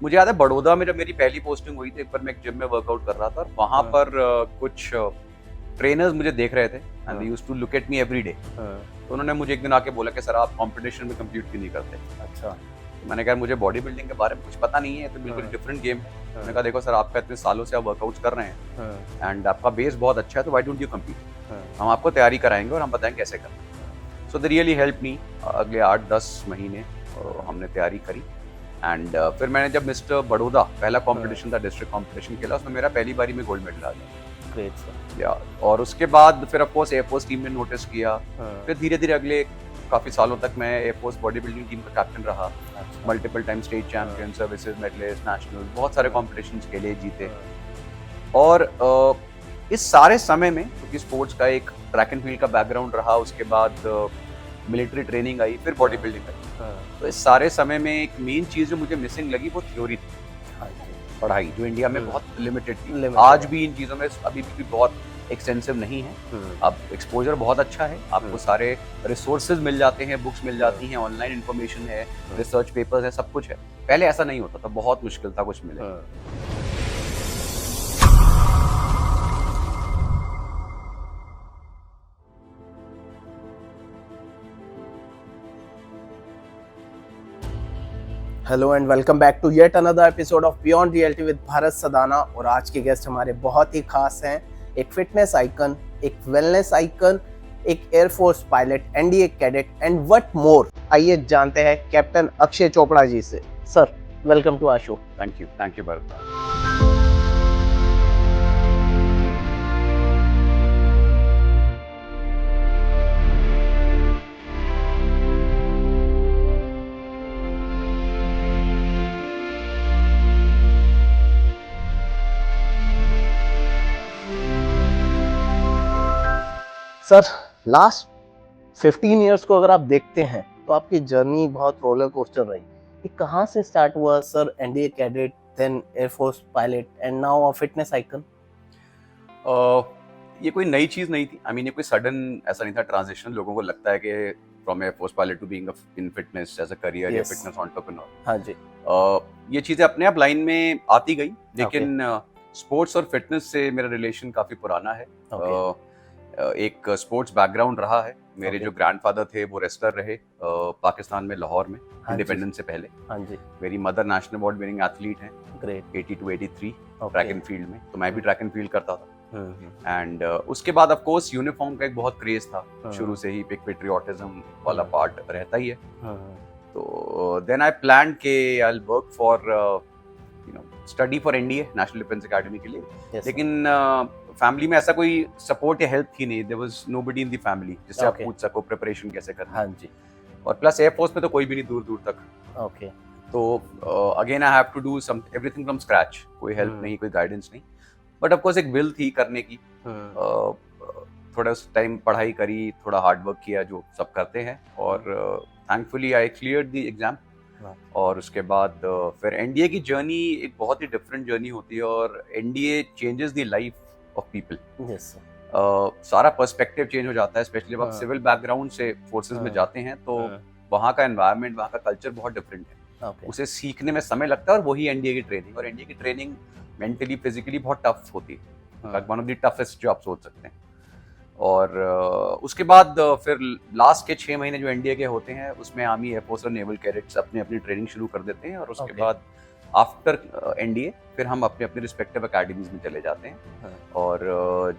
मुझे याद है बड़ौदा में जब मेरी पहली पोस्टिंग हुई थी, एक बार मैं एक जिम में वर्कआउट कर रहा था और वहाँ पर कुछ ट्रेनर्स मुझे देख रहे थे and they used to look at me every day. तो उन्होंने मुझे एक दिन आके बोला कि सर आप कंपटीशन में कंप्लीट क्यों नहीं करते। अच्छा। तो मैंने कहा मुझे बॉडी बिल्डिंग के बारे में कुछ पता नहीं है, तो बिल्कुल डिफरेंट गेम है। मैंने कहा देखो सर आपका इतने सालों से आप वर्कआउट्स कर रहे हैं एंड आपका बेस बहुत अच्छा है, तो व्हाई डोंट यू कम्पीट। हम आपको तैयारी कराएंगे और हम बताएंगे कैसे करना। सो दे रियली हेल्प मी। अगले 8-10 महीने हमने तैयारी करी एंड फिर मैंने जब मिस्टर बड़ौदा पहला कंपटीशन था, डिस्ट्रिक्ट कंपटीशन खेला, उसमें मेरा पहली बारी में गोल्ड मेडल आ गया। Great sir. या और उसके बाद फिर ऑफ कोर्स एयरफोर्स टीम ने नोटिस किया। फिर धीरे धीरे अगले काफ़ी सालों तक मैं एयरफोर्स बॉडी बिल्डिंग टीम का कैप्टन रहा। Multiple time state champion, services medallist, national, बहुत सारे कॉम्पिटिशन्स खेले, जीते। और इस सारे समय में क्योंकि स्पोर्ट्स का एक ट्रैक एंड फील्ड का बैकग्राउंड रहा, उसके बाद मिलिट्री ट्रेनिंग आई, फिर बॉडी बिल्डिंग आई। तो इस सारे समय में एक मेन चीज़ जो मुझे मिसिंग लगी वो थ्योरी थी, पढ़ाई, जो इंडिया में बहुत लिमिटेड थी। आज भी इन चीज़ों में अभी भी बहुत एक्सटेंसिव नहीं है। अब एक्सपोजर बहुत अच्छा है, आपको सारे रिसोर्सेज मिल जाते हैं, बुक्स मिल जाती हैं, ऑनलाइन इन्फॉर्मेशन है, रिसर्च पेपर्स है, सब कुछ है। पहले ऐसा नहीं होता था, बहुत मुश्किल था कुछ मिले। Hello and welcome back to yet another episode of beyond reality with Bharat Sadana. और आज के गेस्ट हमारे बहुत ही खास हैं, एक फिटनेस आइकन, एक वेलनेस आइकन, एक Air Force pilot, NDA cadet and what more. आइए जानते हैं कैप्टन अक्षय चोपड़ा जी से। Sir welcome to our show. Thank you Bharat. Sir last 15 years को अगर आप देखते हैं तो आपकी जर्नी बहुत रोलर कोस्टर रही। ये कहाँ से स्टार्ट हुआ sir? NDA cadet, then Air Force pilot and now a fitness icon. ये कोई नई चीज़ नहीं थी। आई मीन ये कोई सडन ऐसा नहीं था ट्रांजिशन। लोगों को लगता है कि from Air Force pilot to being in fitness as a career या फिटनेस एंटरप्रेन्योर। हाँ जी। ये चीज़ें अपने आप लाइन में आती गई, लेकिन स्पोर्ट्स और फिटनेस से मेरा रिलेशन काफ़ी पुराना है। एक स्पोर्ट्स बैकग्राउंड रहा है। मेरे जो ग्रैंडफादर थे वो रेसलर रहे पाकिस्तान में, लाहौर में, इंडिपेंडेंस से पहले। हाँ जी। मेरी mother national award winning athlete हैं। ग्रेट। 82-83 ट्रैक एंड फील्ड में, तो मैं भी ट्रैक एंड फील्ड करता था। एंड उसके बाद ऑफ कोर्स यूनिफॉर्म का एक बहुत क्रेज था शुरू से ही, एक पेट्रियोटिज्म वाला पार्ट रहता ही है। तो देन आई प्लान के I will work for study for NDA, national defence academy के लिए। लेकिन फैमिली में ऐसा कोई सपोर्ट या हेल्प थी नहीं। There was nobody in the family जिससे आप पूछ सको प्रिपरेशन कैसे करना। हाँ जी। और प्लस एयरफोर्स में तो कोई भी नहीं दूर दूर तक। ओके। तो again I have to do some everything from scratch. कोई हेल्प नहीं, कोई गाइडेंस नहीं, बट ऑफ कोर्स एक विल थी करने की। थोड़ा टाइम पढ़ाई करी, थोड़ा हार्ड वर्क किया, जो सब करते हैं, और thankfully I cleared the exam. और उसके बाद फिर एनडीए की जर्नी एक बहुत ही डिफरेंट जर्नी होती है, और NDA changes the life of people. सारा पर्सपेक्टिव चेंज हो जाता है, स्पेशली जब आप सिविल बैकग्राउंड से फोर्सेस में जाते हैं, तो वहाँ का एनवायरनमेंट, वहाँ का कल्चर बहुत डिफरेंट है। उसे सीखने में समय लगता है, और वही एनडीए की ट्रेनिंग। और एनडीए की ट्रेनिंग मेंटली, फिजिकली बहुत टफ होती है, वन ऑफ द टफेस्ट जो आप सोच सकते हैं। और उसके बाद फिर लास्ट के 6 महीने जो एनडीए के होते हैं, उसमें आर्मी, एयरफोर्स और नेवल कैडेट्स अपनी अपनी ट्रेनिंग शुरू कर देते हैं। और उसके बाद आफ्टर एनडीए फिर हम अपने अपने रिस्पेक्टिव अकेडमीज में चले जाते हैं। और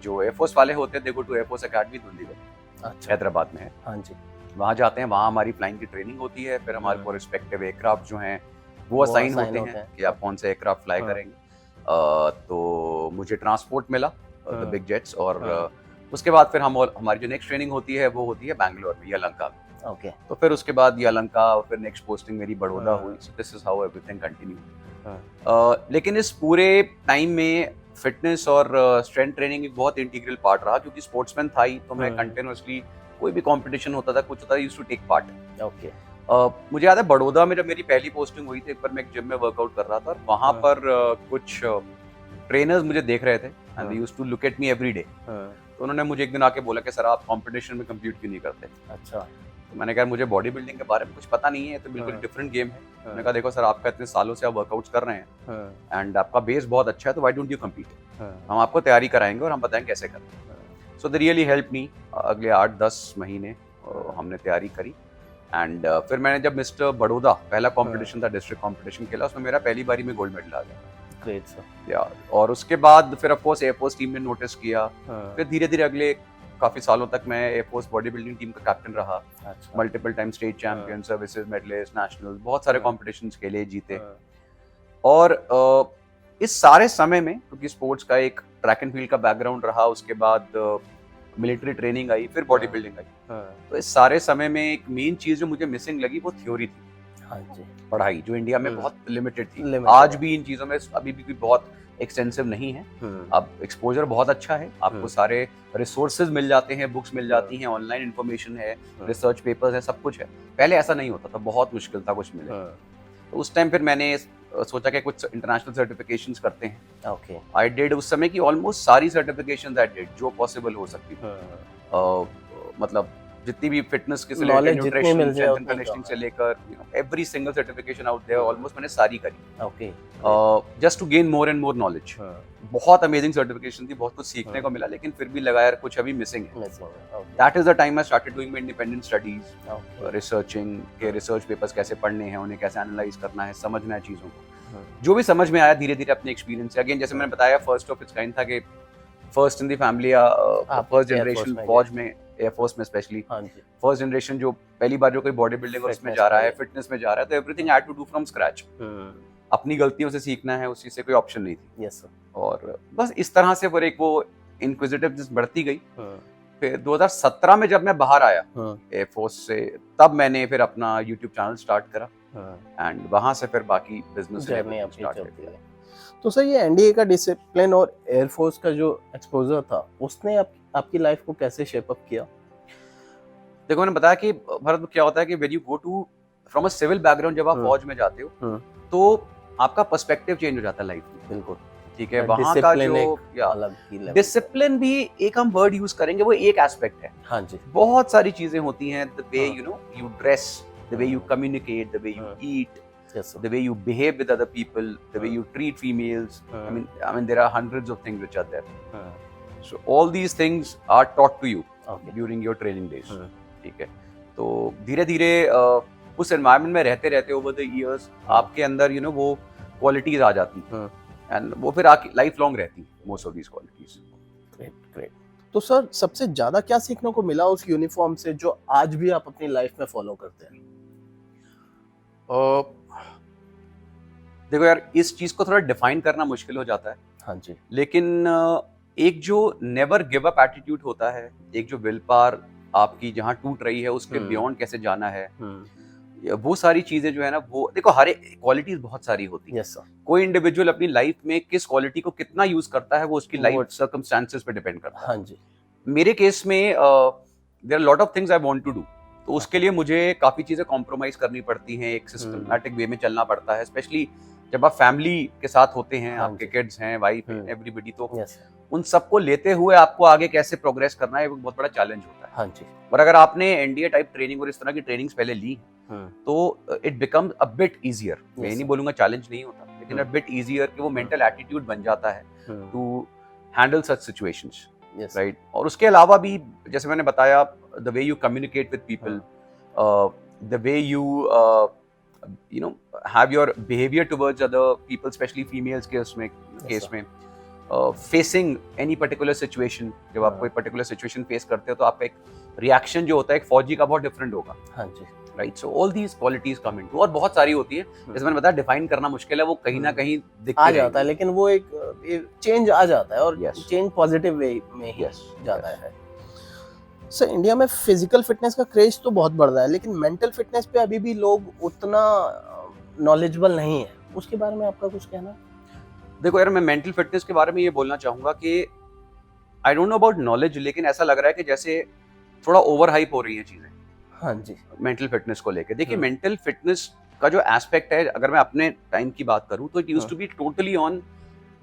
जो एयरफोर्स वाले होते हैं, they go to air force academy Delhi, Hyderabad में है। हाँ जी। वहाँ जाते हैं, वहाँ हमारी फ्लाइंग की ट्रेनिंग होती है। फिर हमारे को रिस्पेक्टिव एयरक्राफ्ट जो हैं वो असाइन होते हैं कि आप कौन से एयरक्राफ्ट फ्लाई करेंगे। तो मुझे ट्रांसपोर्ट मिला, द बिग जेट्स। और उसके बाद फिर हमारी जो नेक्स्ट ट्रेनिंग होती है वो होती है बैंगलोर में, यलहंका में। तो फिर उसके बाद यलहंका, फिर नेक्स्ट पोस्टिंग मेरी बड़ौदा हुई। So this is how everything continue. लेकिन इस पूरे टाइम में फिटनेस और स्ट्रेंथ ट्रेनिंग एक बहुत इंटीग्रल पार्ट रहा, क्योंकि स्पोर्ट्समैन था ही, तो मैं कंटिन्यूअसली कोई भी कंपटीशन होता था, कुछ होता था, यूज्ड टू टेक पार्ट। मुझे याद है बड़ौदा में जब मेरी पहली पोस्टिंग हुई थी, एक बार मैं एक जिम में वर्कआउट कर रहा था, और वहाँ पर कुछ ट्रेनर्स मुझे देख रहे थे and they used to look at me every day. तो उन्होंने मुझे एक दिन आके बोला कि सर आप कंपटीशन में कंप्लीट क्यों नहीं करते। अच्छा। तो मैंने कहा मुझे बॉडी बिल्डिंग के बारे में कुछ पता नहीं है, तो बिल्कुल डिफरेंट गेम है। मैंने कहा देखो सर, आपका इतने सालों से आप वर्कआउट्स कर रहे हैं एंड आपका बेस बहुत अच्छा है, तो व्हाई डोंट यू कम्पीट, हम आपको तैयारी कराएंगे और हम बताएंगे कैसे करना है। सो दे रियली हेल्प मी। अगले 8-10 महीने हमने तैयारी करी एंड फिर मैंने जब मिस्टर बड़ौदा पहला कंपटीशन था, डिस्ट्रिक्ट कंपटीशन खेला, उसमें मेरा पहली बारी में गोल्ड मेडल आ गया। Great sir. या और उसके बाद फिर ऑफ कोर्स एयरफोर्स टीम ने नोटिस किया, फिर धीरे धीरे अगले काफी सालों तक मैं एयरफोर्स बॉडी बिल्डिंग टीम का कैप्टन रहा। Multiple time state champion, services medallist, national, बहुत सारे कॉम्पिटिशन्स खेले, जीते। और इस सारे समय में क्योंकि स्पोर्ट्स का एक ट्रैक एंड फील्ड का बैकग्राउंड रहा, उसके बाद मिलिट्री ट्रेनिंग आई, फिर बॉडी बिल्डिंग आई, तो इस सारे समय में एक मेन चीज जो मुझे मिसिंग लगी वो थ्योरी थी। हाँ जी, पढ़ाई जो इंडिया में बहुत लिमिटेड थी। आज भी इन चीजों में अभी भी बहुत एक्सटेंसिव नहीं है। अब एक्सपोजर बहुत अच्छा है, आपको सारे रिसोर्सेज मिल जाते हैं, बुक्स मिल जाती हैं, ऑनलाइन इन्फॉर्मेशन है, रिसर्च पेपर्स है, सब कुछ है। पहले ऐसा नहीं होता था, बहुत मुश्किल था कुछ मिले। तो उस टाइम फिर मैंने सोचा कि कुछ इंटरनेशनल सर्टिफिकेशंस करते हैं। ओके, आई डिड उस समय की ऑलमोस्ट सारी सर्टिफिकेशंस आई डिड जो पॉसिबल हो सकती थी। मतलब जितनी भी फिटनेस के related, nutrition, strength and conditioning से लेकर every single certification out there almost मैंने सारी करी। Okay, just to gain more and more knowledge. बहुत अमेजिंग सर्टिफिकेशन थी, बहुत कुछ सीखने को मिला, लेकिन फिर भी लगा यार कुछ अभी मिसिंग है। That is the time I started doing my independent studies, researching के रिसर्च पेपर्स कैसे पढ़ने हैं, उन्हें कैसे एनालाइज करना है, समझना है चीजों को। जो भी समझ में आया धीरे धीरे अपने एक्सपीरियंस से। अगेन जैसे मैंने बताया, फर्स्ट ऑफ इट्स काइंड था कि first in the family, first generation फौज में, एयरफोर्स में स्पेशली फर्स्ट जनरेशन, जो पहली बार जो कोई बॉडी बिल्डिंग उसमें जा रहा है, फिटनेस में जा रहा है, तो everything I had to do from scratch. अपनी गलतियों से सीखना है, उसी से कोई ऑप्शन नहीं थी। Yes sir. और बस इस तरह से फिर एक वो इंक्विजिटिवनेस बढ़ती गई। फिर 2017 में जब मैं बाहर आया एयरफोर्स से, तब मैंने फिर अपना यूट्यूब चैनल स्टार्ट करा एंड वहां से फिर बाकी बिजनेस स्टार्ट कर दिया। तो सर ये एनडीए का डिसिप्लिन और एयरफोर्स का जो एक्सपोजर था, उसने आपकी लाइफ को कैसे शेप अप किया? देखो, मैंने बताया कि भारत में क्या होता है कि when you go to from a civil background, जब आप फौज में जाते हो तो आपका पर्सपेक्टिव चेंज हो जाता है लाइफ में। बिल्कुल ठीक है, वहाँ का जो डिसिप्लिन भी एक हम वर्ड यूज करेंगे, वो एक एस्पेक्ट है। हाँ जी, बहुत सारी चीजें होती हैं, the way you dress, the way you communicate, the way you eat, the way you behave with other people, the way you treat females. I mean there are hundreds of things which are there. So all these things are taught to you during your training days. ठीक है, तो धीरे धीरे उस environment में रहते रहते over the years आपके अंदर वो क्वालिटीज आ जाती हैं एंड वो फिर आके लाइफ लॉन्ग रहती most of these qualities. Great. तो सर सबसे ज्यादा क्या सीखने को मिला उस यूनिफॉर्म से जो आज भी आप अपनी लाइफ में फॉलो करते हैं? देखो यार, इस चीज को थोड़ा डिफाइन करना मुश्किल हो जाता है। हाँ जी, लेकिन एक जो नेवर गिव अप एटीट्यूड होता है, एक जो विल पावर आपकी जहाँ टूट रही है उसके बियॉन्ड कैसे जाना है, वो सारी चीजें जो है ना, वो देखो हर एक क्वालिटीज बहुत सारी होती है। yes, कोई इंडिविजुअल अपनी लाइफ में किस क्वालिटी को कितना यूज करता है वो उसकी लाइफ सर्कमस्टेंसेस पे डिपेंड करता है। हाँ जी, मेरे केस में there are lot of things I want to do, तो उसके लिए मुझे काफी चीजें कॉम्प्रोमाइज करनी पड़ती हैं, एक सिस्टमैटिक वे में चलना पड़ता है, स्पेशली जब आप फैमिली के साथ होते हैं, आपके किड्स हैं, वाइफ है, एवरीबडी, तो उन सबको लेते हुए आपको आगे कैसे प्रोग्रेस करना है, वो बहुत बड़ा चैलेंज होता है। हाँ जी, और अगर आपने एनडीए टाइप ट्रेनिंग और इस तरह की ट्रेनिंग्स पहले ली तो it becomes a bit easier. मैं नहीं बोलूंगा चैलेंज नहीं होता, लेकिन अ बिट इजियर कि वो मेंटल एटीट्यूड बन जाता है to handle such situations, right. और उसके अलावा भी जैसे मैंने बताया, the way you communicate with people, the way you have your behavior towards other people, especially females के उसमें केस में, facing any particular situation, जब आप कोई particular situation face करते हो तो आपका एक reaction जो होता है एक फौजी का बहुत different होगा। हाँ जी, right, so all these qualities come into, और बहुत सारी होती है, जैसे मैंने बताया डिफाइन करना मुश्किल है, वो कहीं ना कहीं आ जाता है, लेकिन वो एक चेंज आ जाता है और चेंज पॉजिटिव वे में ही जाता है। सर इंडिया में फिजिकल फिटनेस का क्रेज तो बहुत बढ़ रहा है, लेकिन मेंटल फिटनेस पे अभी भी लोग उतना नॉलेजेबल नहीं है, उसके बारे में आपका कुछ कहना? देखो यार, मैं मेंटल फिटनेस के बारे में ये बोलना चाहूंगा कि I don't know about knowledge, लेकिन ऐसा लग रहा है कि जैसे थोड़ा ओवर हाइप हो रही है चीजें। हाँ जी, मेंटल फिटनेस को लेके देखिए, मेंटल फिटनेस का जो एस्पेक्ट है, अगर मैं अपने टाइम की बात करूं तो it used to be totally on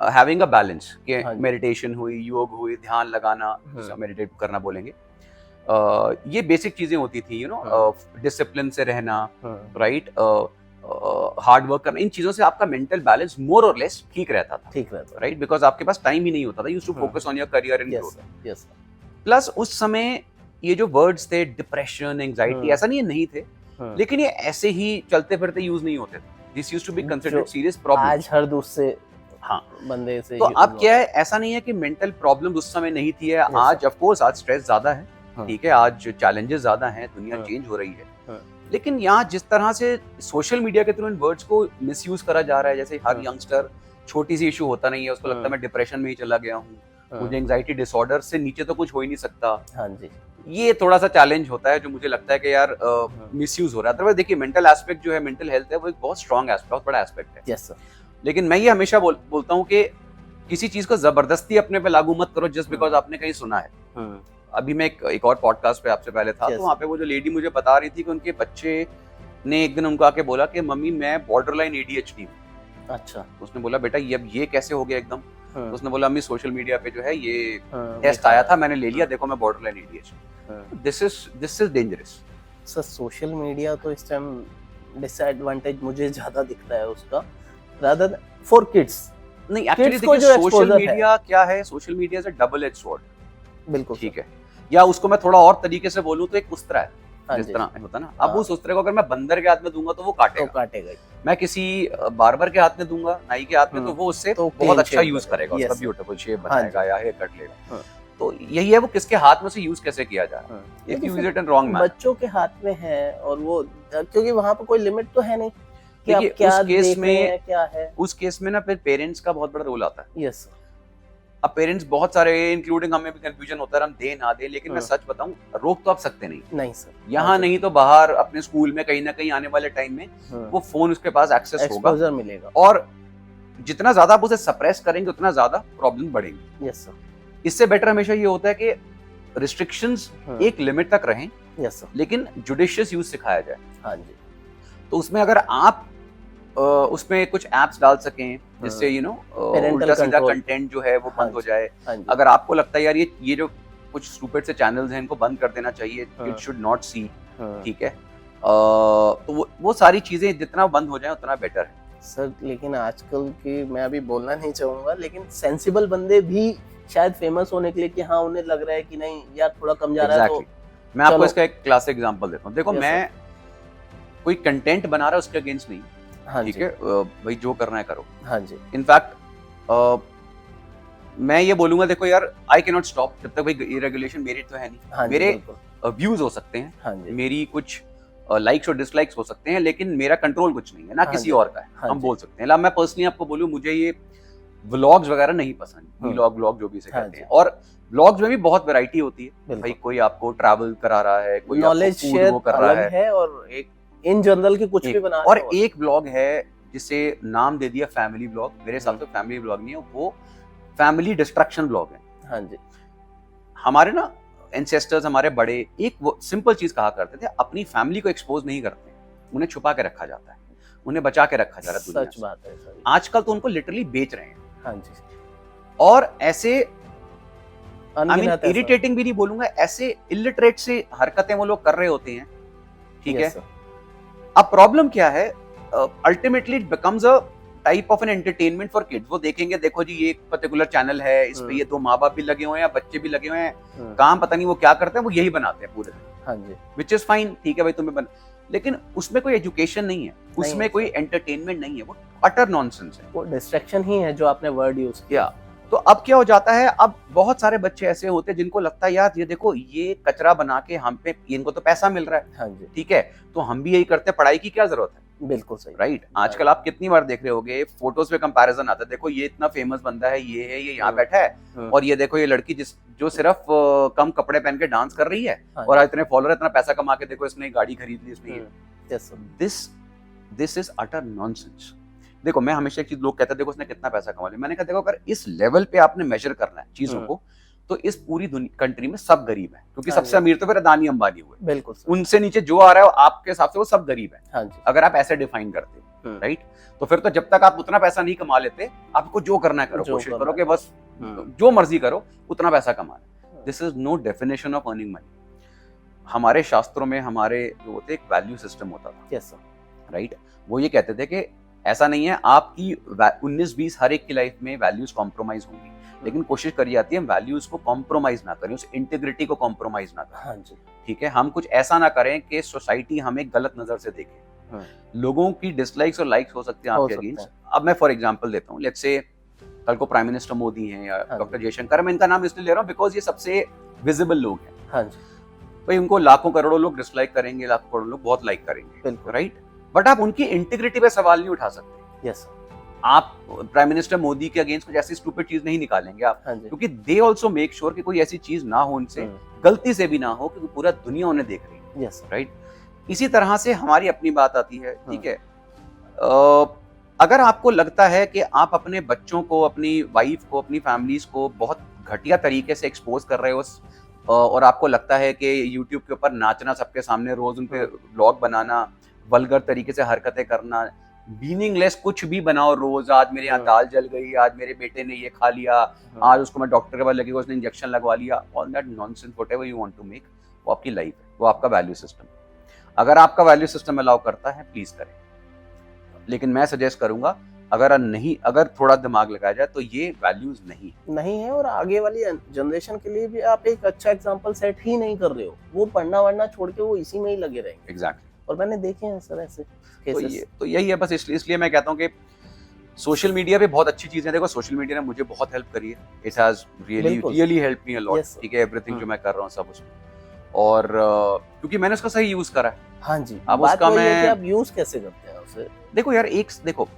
having a balance, कि मेडिटेशन हुई, योग हुई, ध्यान लगाना, मेडिटेट करना बोलेंगे, ये बेसिक चीजें होती थी, डिसिप्लिन से रहना, राइट, हार्ड वर्क करना, इन चीजों से आपका मेंटल बैलेंस मोर और लेस ठीक रहता था, राइट, बिकॉज आपके पास टाइम ही नहीं होता था, you to focus on your career and growth. Plus उस समय ये जो वर्ड्स थे डिप्रेशन, एंजाइटी, ऐसा नहीं थे, लेकिन ये ऐसे ही चलते फिरते यूज नहीं होते थे। This used to be considered serious problem. आज हर दूसरे हाँ बंदे से तो अब क्या है, ऐसा नहीं है कि मेंटल प्रॉब्लम उस समय नहीं थी, है आज ऑफ कोर्स आज स्ट्रेस ज्यादा है, ठीक है, आज चैलेंजेस ज्यादा हैं, दुनिया चेंज हो रही है, लेकिन यहाँ जिस तरह से सोशल मीडिया के थ्रू इन वर्ड्स को मिसयूज करा जा रहा है, जैसे हर यंगस्टर छोटी सी इशू होता नहीं है, उसको लगता है मैं डिप्रेशन में ही चला गया हूँ, मुझे एंजाइटी डिसऑर्डर से नीचे तो कुछ हो ही नहीं सकता। हाँ जी, ये थोड़ा सा चैलेंज होता है जो मुझे लगता है कि यार मिसयूज हो रहा है। अदरवाइज देखिए मेंटल एस्पेक्ट जो है, मेंटल हेल्थ है, वो एक बहुत स्ट्रॉन्ग एस्पेक्ट, बहुत बड़ा एस्पेक्ट है। Yes sir. लेकिन मैं ये हमेशा बोलता हूँ कि किसी चीज को जबरदस्ती अपने पे लागू मत करो जस्ट बिकॉज आपने कहीं सुना है। अभी मैं एक और पॉडकास्ट पे आपसे पहले था, तो वहाँ पे वो जो लेडी मुझे बता रही थी कि उनके बच्चे ने एक दिन उनको आके बोला कि मम्मी मैं बॉर्डरलाइन ADHD हूँ। अच्छा। उसने बोला बेटा ये कैसे हो गया एकदम? उसने बोला अम्मी सोशल मीडिया पे जो है ये टेस्ट आया था, मैंने ले लिया, देखो मैं borderline ADHD। This is dangerous. Sir social media तो इस टाइम डिसएडवांटेज मुझे ज्यादा दिखता है उसका, रादर फॉर किड्स। नहीं एक्चुअली देखिए सोशल मीडिया क्या है, social media is a double edge sword. बिल्कुल ठीक है, या उसको मैं थोड़ा और तरीके से बोलूं तो एक उस्तरा है, जिस हाँ तरह होता ना, अब उस उस्तरे को अगर मैं बंदर के हाथ में दूंगा तो वो काटेगा, मैं किसी बार्बर के हाथ में दूंगा, नाई के हाथ में, तो वो उससे बहुत अच्छा यूज करेगा, उसका ब्यूटीफुल शेप बनाएगा या हेयर कट लेगा। तो यही है, वो किसके हाथ में से यूज कैसे किया जा रहा है, if you use it in wrong manner. बच्चों के हाथ में है, और वो क्योंकि वहां पर कोई लिमिट तो है नहीं कि आप क्या उस केस में क्या है। उस केस में ना फिर पेरेंट्स का बहुत बड़ा रोल आता है। यस। अब पेरेंट्स बहुत सारे, इंक्लूडिंग हमें भी कंफ्यूजन होता है, हम दे ना दे, लेकिन मैं सच बताऊं रोक तो आप सकते नहीं सर, यहाँ नहीं तो बाहर अपने स्कूल में कहीं ना कहीं आने वाले टाइम में वो फोन उसके पास एक्सेस होगा, मिलेगा, और जितना ज्यादा आप उसे सप्रेस करेंगे उतना ज्यादा प्रॉब्लम बढ़ेगी। Yes sir. इससे बेटर हमेशा ये होता है कि रिस्ट्रिक्शंस एक लिमिट तक रहें, यस सर, लेकिन जुडिशियस यूज सिखाया जाए। हाँ जी। तो उसमें अगर आप उसमें कुछ एप्स डाल सकें जिससे उल्टा सीधा कंटेंट जो है वो बंद हो जाए। अगर आपको लगता है यार ये जो कुछ स्टूपिड से चैनल्स हैं इनको बंद कर देना चाहिए, इट शुड नॉट सी, ठीक है, तो वो सारी चीजें जितना बंद हो जाए उतना बेटर है सर। लेकिन आजकल की, मैं अभी बोलना नहीं चाहूंगा, लेकिन सेंसिबल बंदे भी शायद फेमस होने के लिए कि हाँ उन्हें लग रहा है कि नहीं यार थोड़ा कम जा रहा है, तो मैं आपको इसका एक क्लासिक एग्जांपल देता हूँ। देखो मैं कोई कंटेंट बना रहा है उसके अगेंस्ट नहीं, ठीक है, भाई जो करना है करो। हाँ जी। इनफैक्ट मैं ये बोलूंगा, देखो यार आई कैन नॉट स्टॉप जब तक भाई ये रेगुलेशन मेरे तो है नहीं। हाँ मेरे व्यूज हो सकते हैं, हाँ जी, मेरी कुछ लाइक्स और डिसलाइक्स हो सकते हैं, लेकिन मेरा कंट्रोल कुछ नहीं है ना, किसी और का है। हम बोल सकते हैं, मैं पर्सनली आपको बोलूं, मुझे ये व्लॉग्स वगैरह नहीं पसंद, व्लॉग जो भी इसे कहते हैं, और व्लॉग्स में भी बहुत वैरायटी होती है भाई, कोई आपको ट्रैवल करा रहा है, कोई नॉलेज शेयर कर रहा है, और एक इन जनरल की कुछ भी बना रहा है। और एक ब्लॉग है जिसे नाम दे दिया फैमिली ब्लॉग, मेरे हिसाब से फैमिली ब्लॉग नहीं है वो, फैमिली डिस्ट्रक्शन ब्लॉग है। हाँ जी। हमारे ना एंसेस्टर्स, हमारे बड़े एक वो सिंपल चीज कहा करते थे, अपनी फैमिली को एक्सपोज नहीं करते, उन्हें छुपा के रखा जाता है, उन्हें बचा के रखा जा रहा है दुनिया से। सच बात है सर। आजकल तो उनको लिटरली बेच रहे हैं। हाँ जी। और ऐसे इरिटेटिंग भी नहीं बोलूंगा, ऐसे इलिटरेट से हरकतें वो लोग कर रहे होते हैं, ठीक है। अब प्रॉब्लम क्या है, ultimately it becomes a type of an entertainment for kids. वो देखेंगे, देखो जी ये एक पर्टिकुलर चैनल है, इस पे ये दो माँ बाप भी लगे हुए हैं, बच्चे भी लगे हुए हैं, काम पता नहीं वो क्या करते हैं, वो यही बनाते हैं पूरे दिन। हाँ जी। विच इज फाइन, ठीक है भाई तुम्हें लेकिन उसमें कोई एजुकेशन नहीं है, उसमें कोई एंटरटेनमेंट नहीं है, वो अटर नॉनसेंस है, वो डिस्ट्रैक्शन ही है जो आपने वर्ड यूज किया। तो अब क्या हो जाता है, अब बहुत सारे बच्चे ऐसे होते हैं जिनको लगता है यार ये देखो ये कचरा बना के हम पे, इनको तो पैसा मिल रहा है, हाँ जी, ठीक है, तो हम भी यही करते हैं, पढ़ाई की क्या जरूरत है। बिल्कुल सही, राइट। आजकल आप कितनी बार देख रहे होगे, फोटोज पे कंपैरिजन आता है, देखो ये इतना फेमस बंदा है, ये यहाँ बैठा है, और ये देखो ये लड़की जो सिर्फ कम कपड़े पहन के डांस कर रही है, और इतने फॉलोअर, इतना पैसा कमा के देखो इसने गाड़ी खरीद ली, इसने। This is utter nonsense. देखो मैं हमेशा एक चीज, लोग कहते हैं देखो उसने कितना पैसा कमा लिया, मैंने कहा देखो अगर इस लेवल पे आपने मेजर करना है चीजों को, तो इस पूरी कंट्री में सब गरीब है, क्योंकि सबसे अमीर तो फिर अदानी अंबानी हुए, बिल्कुल, उनसे नीचे जो आ रहा है आपके हिसाब से वो सब गरीब है। हाँ जी। अगर आप ऐसे डिफाइन करते, राइट, तो फिर तो जब तक आप उतना पैसा नहीं कमा लेते, आपको जो करना है करो, कोशिश करो कि बस जो मर्जी करो, उतना पैसा कमाना। This is no definition of earning money. हमारे शास्त्रों में हमारे जो होते एक वैल्यू सिस्टम होता था, यस सर, राइट। वो ये कहते थे कि ऐसा नहीं है आपकी 19-20 हर एक की लाइफ में वैल्यूज कॉम्प्रोमाइज होंगी, लेकिन कोशिश करी जाती है हम वैल्यूज को कॉम्प्रोमाइज ना करें, उस इंटीग्रिटी को कॉम्प्रोमाइज ना करें। हाँ जी, ठीक है, हम कुछ ऐसा ना करें कि सोसाइटी हमें गलत नजर से देखे। लोगों की डिसलाइक्स और लाइक्स हो सकते हैं आपके अगेंस्ट। अब मैं फॉर एग्जांपल देता हूँ, लेट्स से कल को प्राइम मिनिस्टर मोदी हैं या डॉक्टर जयशंकर, मैं इनका नाम इसलिए ले रहा हूँ बिकॉज ये सबसे विजिबल लोग हैं। हाँ जी, भाई उनको लाखों करोड़ों लोग डिसलाइक करेंगे, लाखों करोड़ों लोग बहुत लाइक करेंगे, राइट। बट आप उनकी इंटीग्रिटी पे सवाल नहीं उठा सकते। यस, आप प्राइम मिनिस्टर मोदी के अगेंस्ट कुछ ऐसी स्टूपिड चीज नहीं निकालेंगे आप, क्योंकि दे ऑल्सो मेक श्योर कि कोई ऐसी चीज ना हो उनसे, गलती से भी ना हो, क्योंकि पूरा दुनिया उन्हें देख रही है। Yes, right. इसी तरह से हमारी अपनी बात आती है, ठीक है। अगर आपको लगता है कि आप अपने बच्चों को, अपनी वाइफ को, अपनी फैमिलीज को बहुत घटिया तरीके से एक्सपोज कर रहे हो, और आपको लगता है कि यूट्यूब के ऊपर नाचना सबके सामने, रोज उन पे व्लॉग बनाना, वल्गर तरीके से हरकतें करना, मीनिंगलेस कुछ भी बनाओ रोज, आज मेरे यहाँ दाल जल गई, आज मेरे बेटे ने ये खा लिया, आज उसको मैं डॉक्टर के पास लगी, उसने इंजेक्शन लगवा लिया, all that nonsense, whatever you want to make, वो आपकी लाइफ है, वो आपका वैल्यू सिस्टम। अगर आपका वैल्यू सिस्टम अलाउ करता है प्लीज करें, लेकिन मैं सजेस्ट करूंगा अगर थोड़ा दिमाग लगाया जाए तो ये वैल्यूज नहीं है। और आगे वाली जनरेशन के लिए भी आप एक अच्छा एग्जांपल सेट ही नहीं कर रहे हो, वो पढ़ना वढ़ना छोड़ के वो इसी में ही लगे रहेंगे। एग्जैक्टली। और मैंने देखे हैं सर ऐसे केसेस। तो यही है बस, इसलिए मैं कहता हूँ कि सोशल मीडिया पे बहुत अच्छी चीजें, देखो सोशल मीडिया ने मुझे बहुत हेल्प करी है, it has really help me a lot, ठीक है, एवरीथिंग जो मैं कर रहा हूँ सब उसमें, और क्योंकि मैंने उसका सही यूज करा है। हाँ जी, अब उसका मैं, आप यूज कैसे करते हैं उसे? देखो यार, देखो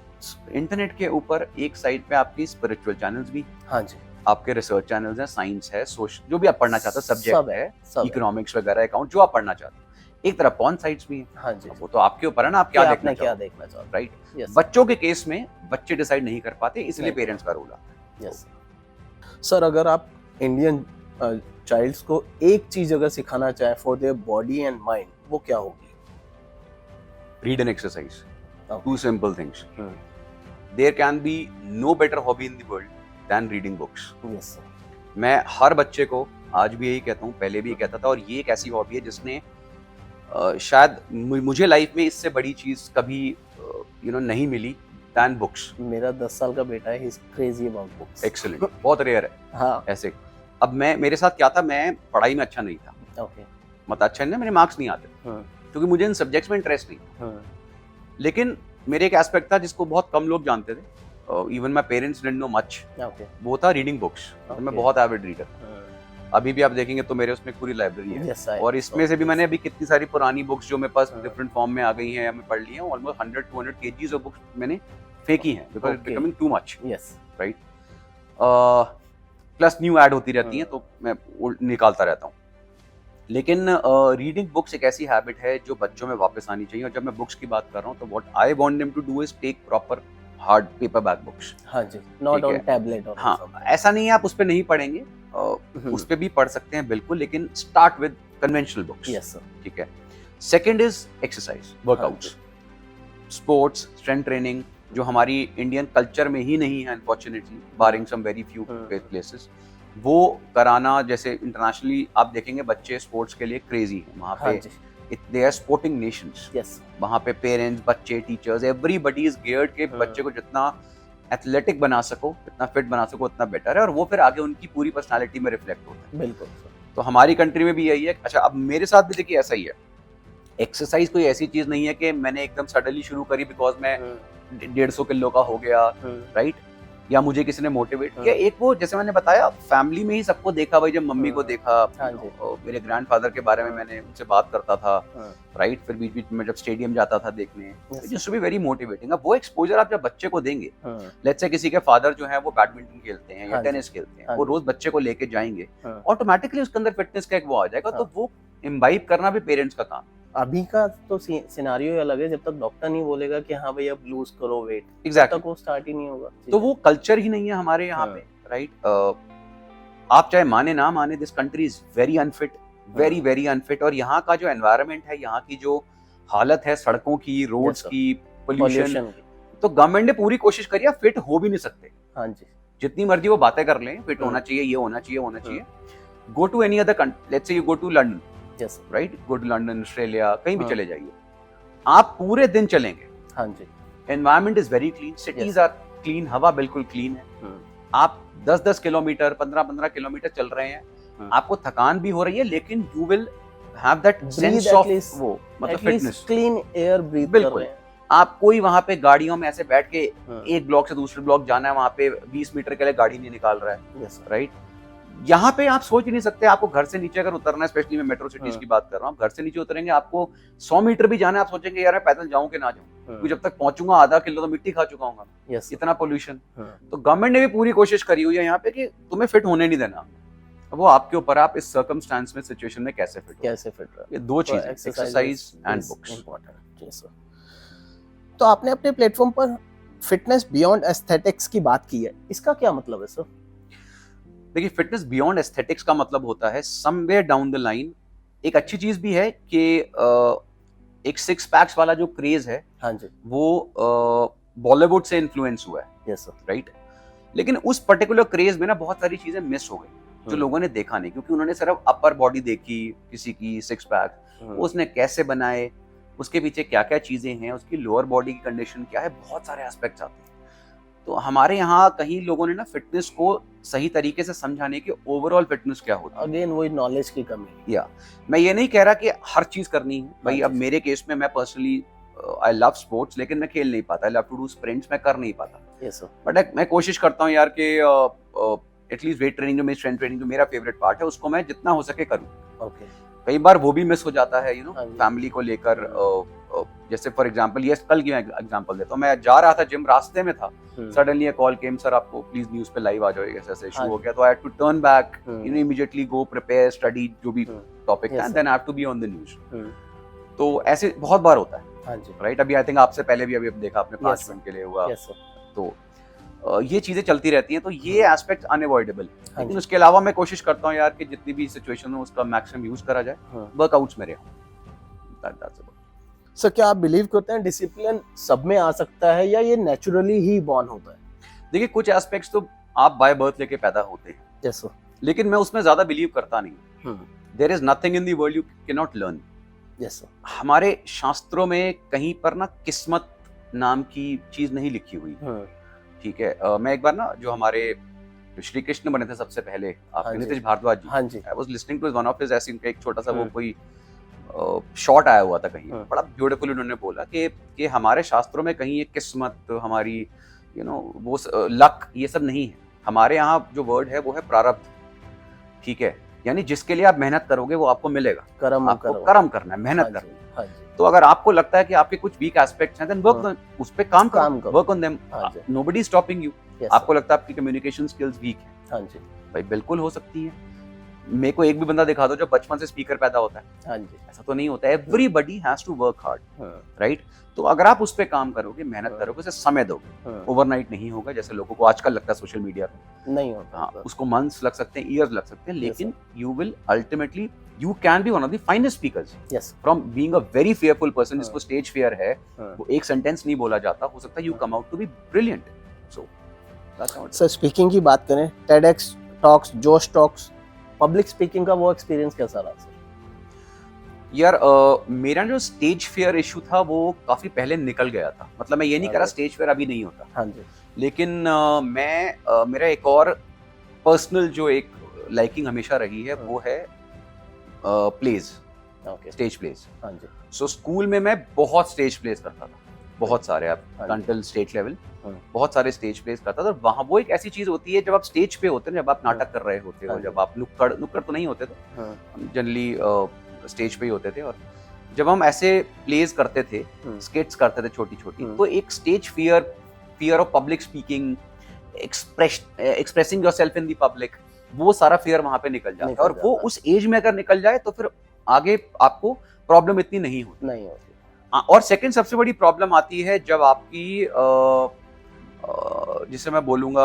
इंटरनेट के ऊपर एक साइड पे आपकी स्पिरिचुअल चैनल्स भी, हाँ जी, आपके रिसर्च चैनल्स हैं, साइंस है, सोशल, जो भी आप पढ़ना चाहते हो, सब्जेक्ट है, इकोनॉमिक्स वगैरह, अकाउंट, जो आप पढ़ना चाहते हो। एक तरफ पॉर्न साइट्स भी हैं, हाँ जी, वो तो आपके ऊपर है ना, आप क्या देखना चाहते हो, राइट। बच्चों के केस में बच्चे डिसाइड नहीं कर पाते, इसलिए पेरेंट्स का रोल आता है। यस सर, अगर आप इंडियन चाइल्ड्स को एक चीज अगर सिखाना चाहे for their body and mind, वो क्या होगी? Read and exercise, two simple things. There can be no better hobby in the world than reading books. Yes sir, मैं हर बच्चे को आज भी यही कहता हूँ, पहले भी यही कहता था, और ये एक ऐसी हॉबी है जिसने शायद मुझे लाइफ में इससे बड़ी चीज कभी नहीं मिली दैन बुक्स। मेरा 10 साल का बेटा है, he is crazy about books. Excellent, बहुत रेयर है। हाँ, ऐसे अब मेरे साथ क्या था, मैं पढ़ाई में अच्छा नहीं था, ओके, मतलब अच्छा नहीं, मेरे मार्क्स नहीं आते क्योंकि मुझे इन सब्जेक्ट्स में इंटरेस्ट नहीं। लेकिन मेरे एक एस्पेक्ट था जिसको बहुत कम लोग जानते थे, even my parents didn't know much, वो था रीडिंग बुक्स। मैं बहुत एविड रीडर, अभी भी आप देखेंगे तो मेरे उसमें पूरी लाइब्रेरी है, और इसमें से भी मैंने अभी कितनी सारी पुरानी बुक्स जो मेरे पास डिफरेंट फॉर्म में आ गई हैं या मैं पढ़ ली हैं, ऑलमोस्ट 100-200 केजीज ऑफ बुक्स मैंने फेंकी हैं, because it's becoming too much. Yes, right. Plus new add होती रहती हैं, तो मैं निकालता रहता हूँ। लेकिन रीडिंग बुक्स एक ऐसी हैबिट है जो बच्चों में वापस आनी चाहिए, और जब मैं बुक्स की बात कर रहा हूँ तो what I want them to do is take proper hard paper back books. हाँ जी, नॉट ऑन टैबलेट और हाँ, ऐसा नहीं है आप उस पे नहीं पढ़ेंगे, उस पे भी पढ़ सकते हैं बिल्कुल, लेकिन start with conventional books. Yes sir, ठीक है। Second is exercise, workouts, sports, strength training, जो हमारी इंडियन कल्चर में ही नहीं है अनफॉर्चुनेटली, बारिंग सम वेरी फ्यू प्लेसेस, वो कराना। जैसे इंटरनेशनली आप देखेंगे बच्चे स्पोर्ट्स के लिए क्रेजी हैं, वहाँ पे they are sporting nations. Yes, वहाँ पे पेरेंट्स, बच्चे, टीचर्स, एवरीबॉडी इज गियर्ड के बच्चे को जितना एथलेटिक बना सको, जितना फिट बना सको, उतना बेटर है, और वो फिर आगे उनकी पूरी पर्सनालिटी में रिफ्लेक्ट होता है। बिल्कुल। तो हमारी कंट्री में भी यही है। अच्छा, अब मेरे साथ भी देखिए ऐसा ही है, एक्सरसाइज कोई ऐसी चीज नहीं है कि मैंने एकदम सडनली शुरू करी बिकॉज मैं 150 किलो का हो गया, राइट, या मुझे किसी ने मोटिवेट किया। एक वो, जैसे मैंने बताया, फैमिली में ही सबको देखा, भाई जब मम्मी को देखा, मेरे ग्रैंडफादर के बारे में मैंने उनसे बात करता था, राइट, फिर बीच बीच में जब स्टेडियम जाता था देखने, just to be very motivating. अब वो एक्सपोजर आप जब बच्चे को देंगे, लेट्स से किसी के फादर जो है वो बैडमिंटन खेलते हैं या टेनिस खेलते हैं, वो रोज बच्चे को लेके जाएंगे, ऑटोमेटिकली उसके अंदर फिटनेस का एक वो आ जाएगा, तो वो इम्बाइब करना भी पेरेंट्स का काम। अभी का तो सिनेरियो अलग है, जब तक डॉक्टर नहीं बोलेगा कि हाँ भाई अब लूज करो वेट, एग्जैक्टली, तब तक वो स्टार्ट ही नहीं होगा। तो वो कल्चर ही नहीं है हमारे यहाँ पे, राइट। आप चाहे माने ना माने, this country is very unfit, very very unfit, और यहाँ का जो एनवायरनमेंट है, यहाँ की जो हालत है सड़कों की, रोड्स की, पोल्यूशन की, तो गवर्नमेंट ने पूरी कोशिश करी है, फिट हो भी नहीं सकते। हाँ जी, जितनी मर्जी वो बातें कर लें, फिट होना चाहिए, ये होना चाहिए, होना चाहिए। Go to any other country, let's say you go to London, Yes. Right, go to London, Australia, कहीं भी हाँ। चले जाइए, आप पूरे दिन चलेंगे, हाँ जी। Environment is very clean, cities are clean, हवा बिल्कुल क्लीन है, आप 10-10 किलोमीटर, 15-15 किलोमीटर चल रहे हैं, आपको थकान भी हो रही है, लेकिन you will have that sense of वो, मतलब फिटनेस, क्लीन एयर ब्रीथ कर बिल्कुल। रहे हैं। आप कोई वहां पे गाड़ियों में ऐसे बैठ के एक ब्लॉक से दूसरे ब्लॉक जाना है, वहां पे 20 मीटर के लिए गाड़ी नहीं निकाल रहा है, राइट। यहाँ पे आप सोच ही नहीं सकते, आपको घर से नीचे अगर उतरना है, स्पेशली मैं मेट्रो सिटीज की बात कर रहा हूँ, घर से नीचे उतरेंगे, आपको 100 मीटर भी जाना है, आप सोचेंगे यार मैं पैदल जाऊं कि ना जाऊं, क्योंकि जब तक पहुंचूंगा आधा किलो तो मिट्टी खा चुका हूँ, इतना पोल्यूशन। तो गवर्नमेंट ने भी पूरी कोशिश करी हुई है यहाँ पे कि तुम्हें फिट होने नहीं देना, वो आपके ऊपर, आप इस सर्कमस्टांस में, सिचुएशन में कैसे फिट रहे। ये दो चीजें, एक्सरसाइज एंड बुक्स। तो आपने अपने प्लेटफॉर्म पर फिटनेस बियॉन्ड एस्थेटिक्स की बात की है, इसका क्या मतलब है सर? देखिए, फिटनेस बियॉन्ड एस्थेटिक्स का मतलब होता है समवेयर डाउन द लाइन, एक अच्छी चीज भी है कि एक 6 पैक्स वाला जो क्रेज है, हाँ जी, वो बॉलीवुड से इन्फ्लुएंस हुआ है, यस सर, राइट। लेकिन उस पर्टिकुलर क्रेज में ना बहुत सारी चीजें मिस हो गई जो लोगों ने देखा नहीं, क्योंकि उन्होंने सिर्फ अपर बॉडी देखी किसी की, 6 पैक, उसने कैसे बनाए, उसके पीछे क्या क्या चीजें हैं, उसकी लोअर बॉडी की कंडीशन क्या है, बहुत सारे एस्पेक्ट्स आते हैं। तो हमारे यहाँ कहीं लोगों ने ना फिटनेस को सही तरीके से समझाने की, ओवरऑल फिटनेस क्या होता है, अगेन वही नॉलेज की कमी। या मैं ये नहीं कह रहा कि हर चीज करनी है भाई, अब मेरे केस में मैं पर्सनली आई लव स्पोर्ट्स, लेकिन मैं खेल नहीं पाता, I love to do sprints, मैं कर नहीं पाता, यस सर, बट मैं कोशिश करता हूँ यार कि एटलीस्ट वेट ट्रेनिंग जो मेरी स्ट्रेंथ ट्रेनिंग जो मेरा फेवरेट पार्ट है, उसको मैं जितना हो सके करूँ। ओके, कई बार वो भी मिस हो जाता है, यू नो, फैमिली को लेकर। जैसे फॉर एग्जांपल, ये कल की मैं एग्जांपल देता हूँ, मैं जा रहा था जिम, रास्ते में था, suddenly a call came, sir आपको प्लीज न्यूज़ पे लाइव आ जाओ, ऐसा ऐसा इशू हो गया, तो I had to turn back, you know, immediately go prepare, study जो भी टॉपिक था, then I have to be on the news. तो ऐसे बहुत बार होता है, राइट। अभी आई थिंक आपसे पहले भी अभी देखा आपने 5 मिनट के लिए हुआ, तो ये चीजें चलती रहती हैं, तो ये एस्पेक्ट अनअवॉइडेबल है। लेकिन उसके अलावा मैं कोशिश करता हूँ यार कि जितनी भी सिचुएशन हो उसका मैक्सिमम यूज करा जाए, वर्कआउट्स मेरे। सर, क्या आप बिलीव करते हैं डिसिप्लिन सब में आ सकता है या ये नेचुरली ही बॉर्न होता है? देखिए, कुछ एस्पेक्ट्स तो आप बाय बर्थ लेके पैदा होते हैं, यस सर, लेकिन मैं उसमें ज्यादा बिलीव करता नहीं। There is nothing in the world you can not learn. Yes sir, हमारे शास्त्रों में कहीं पर ना किस्मत नाम की चीज नहीं लिखी हुई, ठीक है। मैं एक बार ना, जो हमारे श्री कृष्ण बने थे सबसे पहले, आप नीतीश भारद्वाज जी, हाँ जी, I was listening to one of his, ऐसे एक छोटा सा वो कोई शॉट आया हुआ था कहीं, बड़ा ब्यूटीफुल उन्होंने बोला कि हमारे शास्त्रों में कहीं ये किस्मत, हमारी यू नो वो लक, ये सब नहीं है। हमारे यहाँ जो वर्ड है वो है प्रारब्ध, ठीक है, यानी जिसके लिए आप मेहनत करोगे वो आपको मिलेगा, आपको कर्म करना है, मेहनत करना है। तो अगर आपको लगता है कि आपके कुछ वीक एस्पेक्ट्स हैं, देन वर्क उस पे काम करो, work on them, nobody is stopping you. आपको लगता है आपकी कम्युनिकेशन स्किल्स वीक है, हाँ जी भाई, बिल्कुल हो सकती है। मेरे को एक भी बंदा दिखा दो जो बचपन से स्पीकर पैदा होता है, हाँ जी, ऐसा तो नहीं होता है। Everybody has to work hard, right. तो अगर आप उस पे काम करोगे, मेहनत करोगे, उसे समय दोगे, ओवरनाइट नहीं होगा, जैसे लोगों को आजकल लगता है सोशल मीडिया पे नहीं होता, हाँ, उसको मंथ्स लग सकते हैं, ईयर्स लग सकते हैं, लेकिन you will ultimately, you can be one of the finest speakers. Yes. From being a very fearful person, जिसको स्टेज फियर है, वो एक सेंटेंस नहीं बोला जाता, हो सकता है you come out to be brilliant. So that's how. Sir, speaking की बात करें, TEDx टॉक्स, जोश टॉक्स, पब्लिक स्पीकिंग का वो एक्सपीरियंस कैसा रहा सर? यार मेरा जो स्टेज फियर इशू था वो काफी पहले निकल गया था, मतलब मैं ये नहीं कह रहा स्टेज फियर अभी नहीं होता, हाँ जी, लेकिन मैं मेरा एक और पर्सनल जो एक लाइकिंग हमेशा रही है वो है प्लेज, स्टेज प्लेज, हाँ जी। सो स्कूल में मैं बहुत स्टेज प्लेज करता था, बहुत सारे, आप अंटिल स्टेट लेवल बहुत सारे स्टेज प्लेज करता था। वहाँ वो एक ऐसी चीज होती है जब आप स्टेज पे होते हैं, जब आप नाटक कर रहे होते हो, जब आप नुक्कड़ तो नहीं होते थे, जनरली स्टेज पे ही होते थे, और जब हम ऐसे प्लेज करते थे, स्किट्स करते थे छोटी छोटी, तो एक stage fear of public speaking, expressing yourself in the public, वो सारा फियर वहां पे निकल जाता है, और वो उस एज में अगर निकल जाए तो फिर आगे आपको प्रॉब्लम इतनी नहीं होती। और सेकंड सबसे बड़ी प्रॉब्लम आती है जब आपकी जिसे मैं बोलूंगा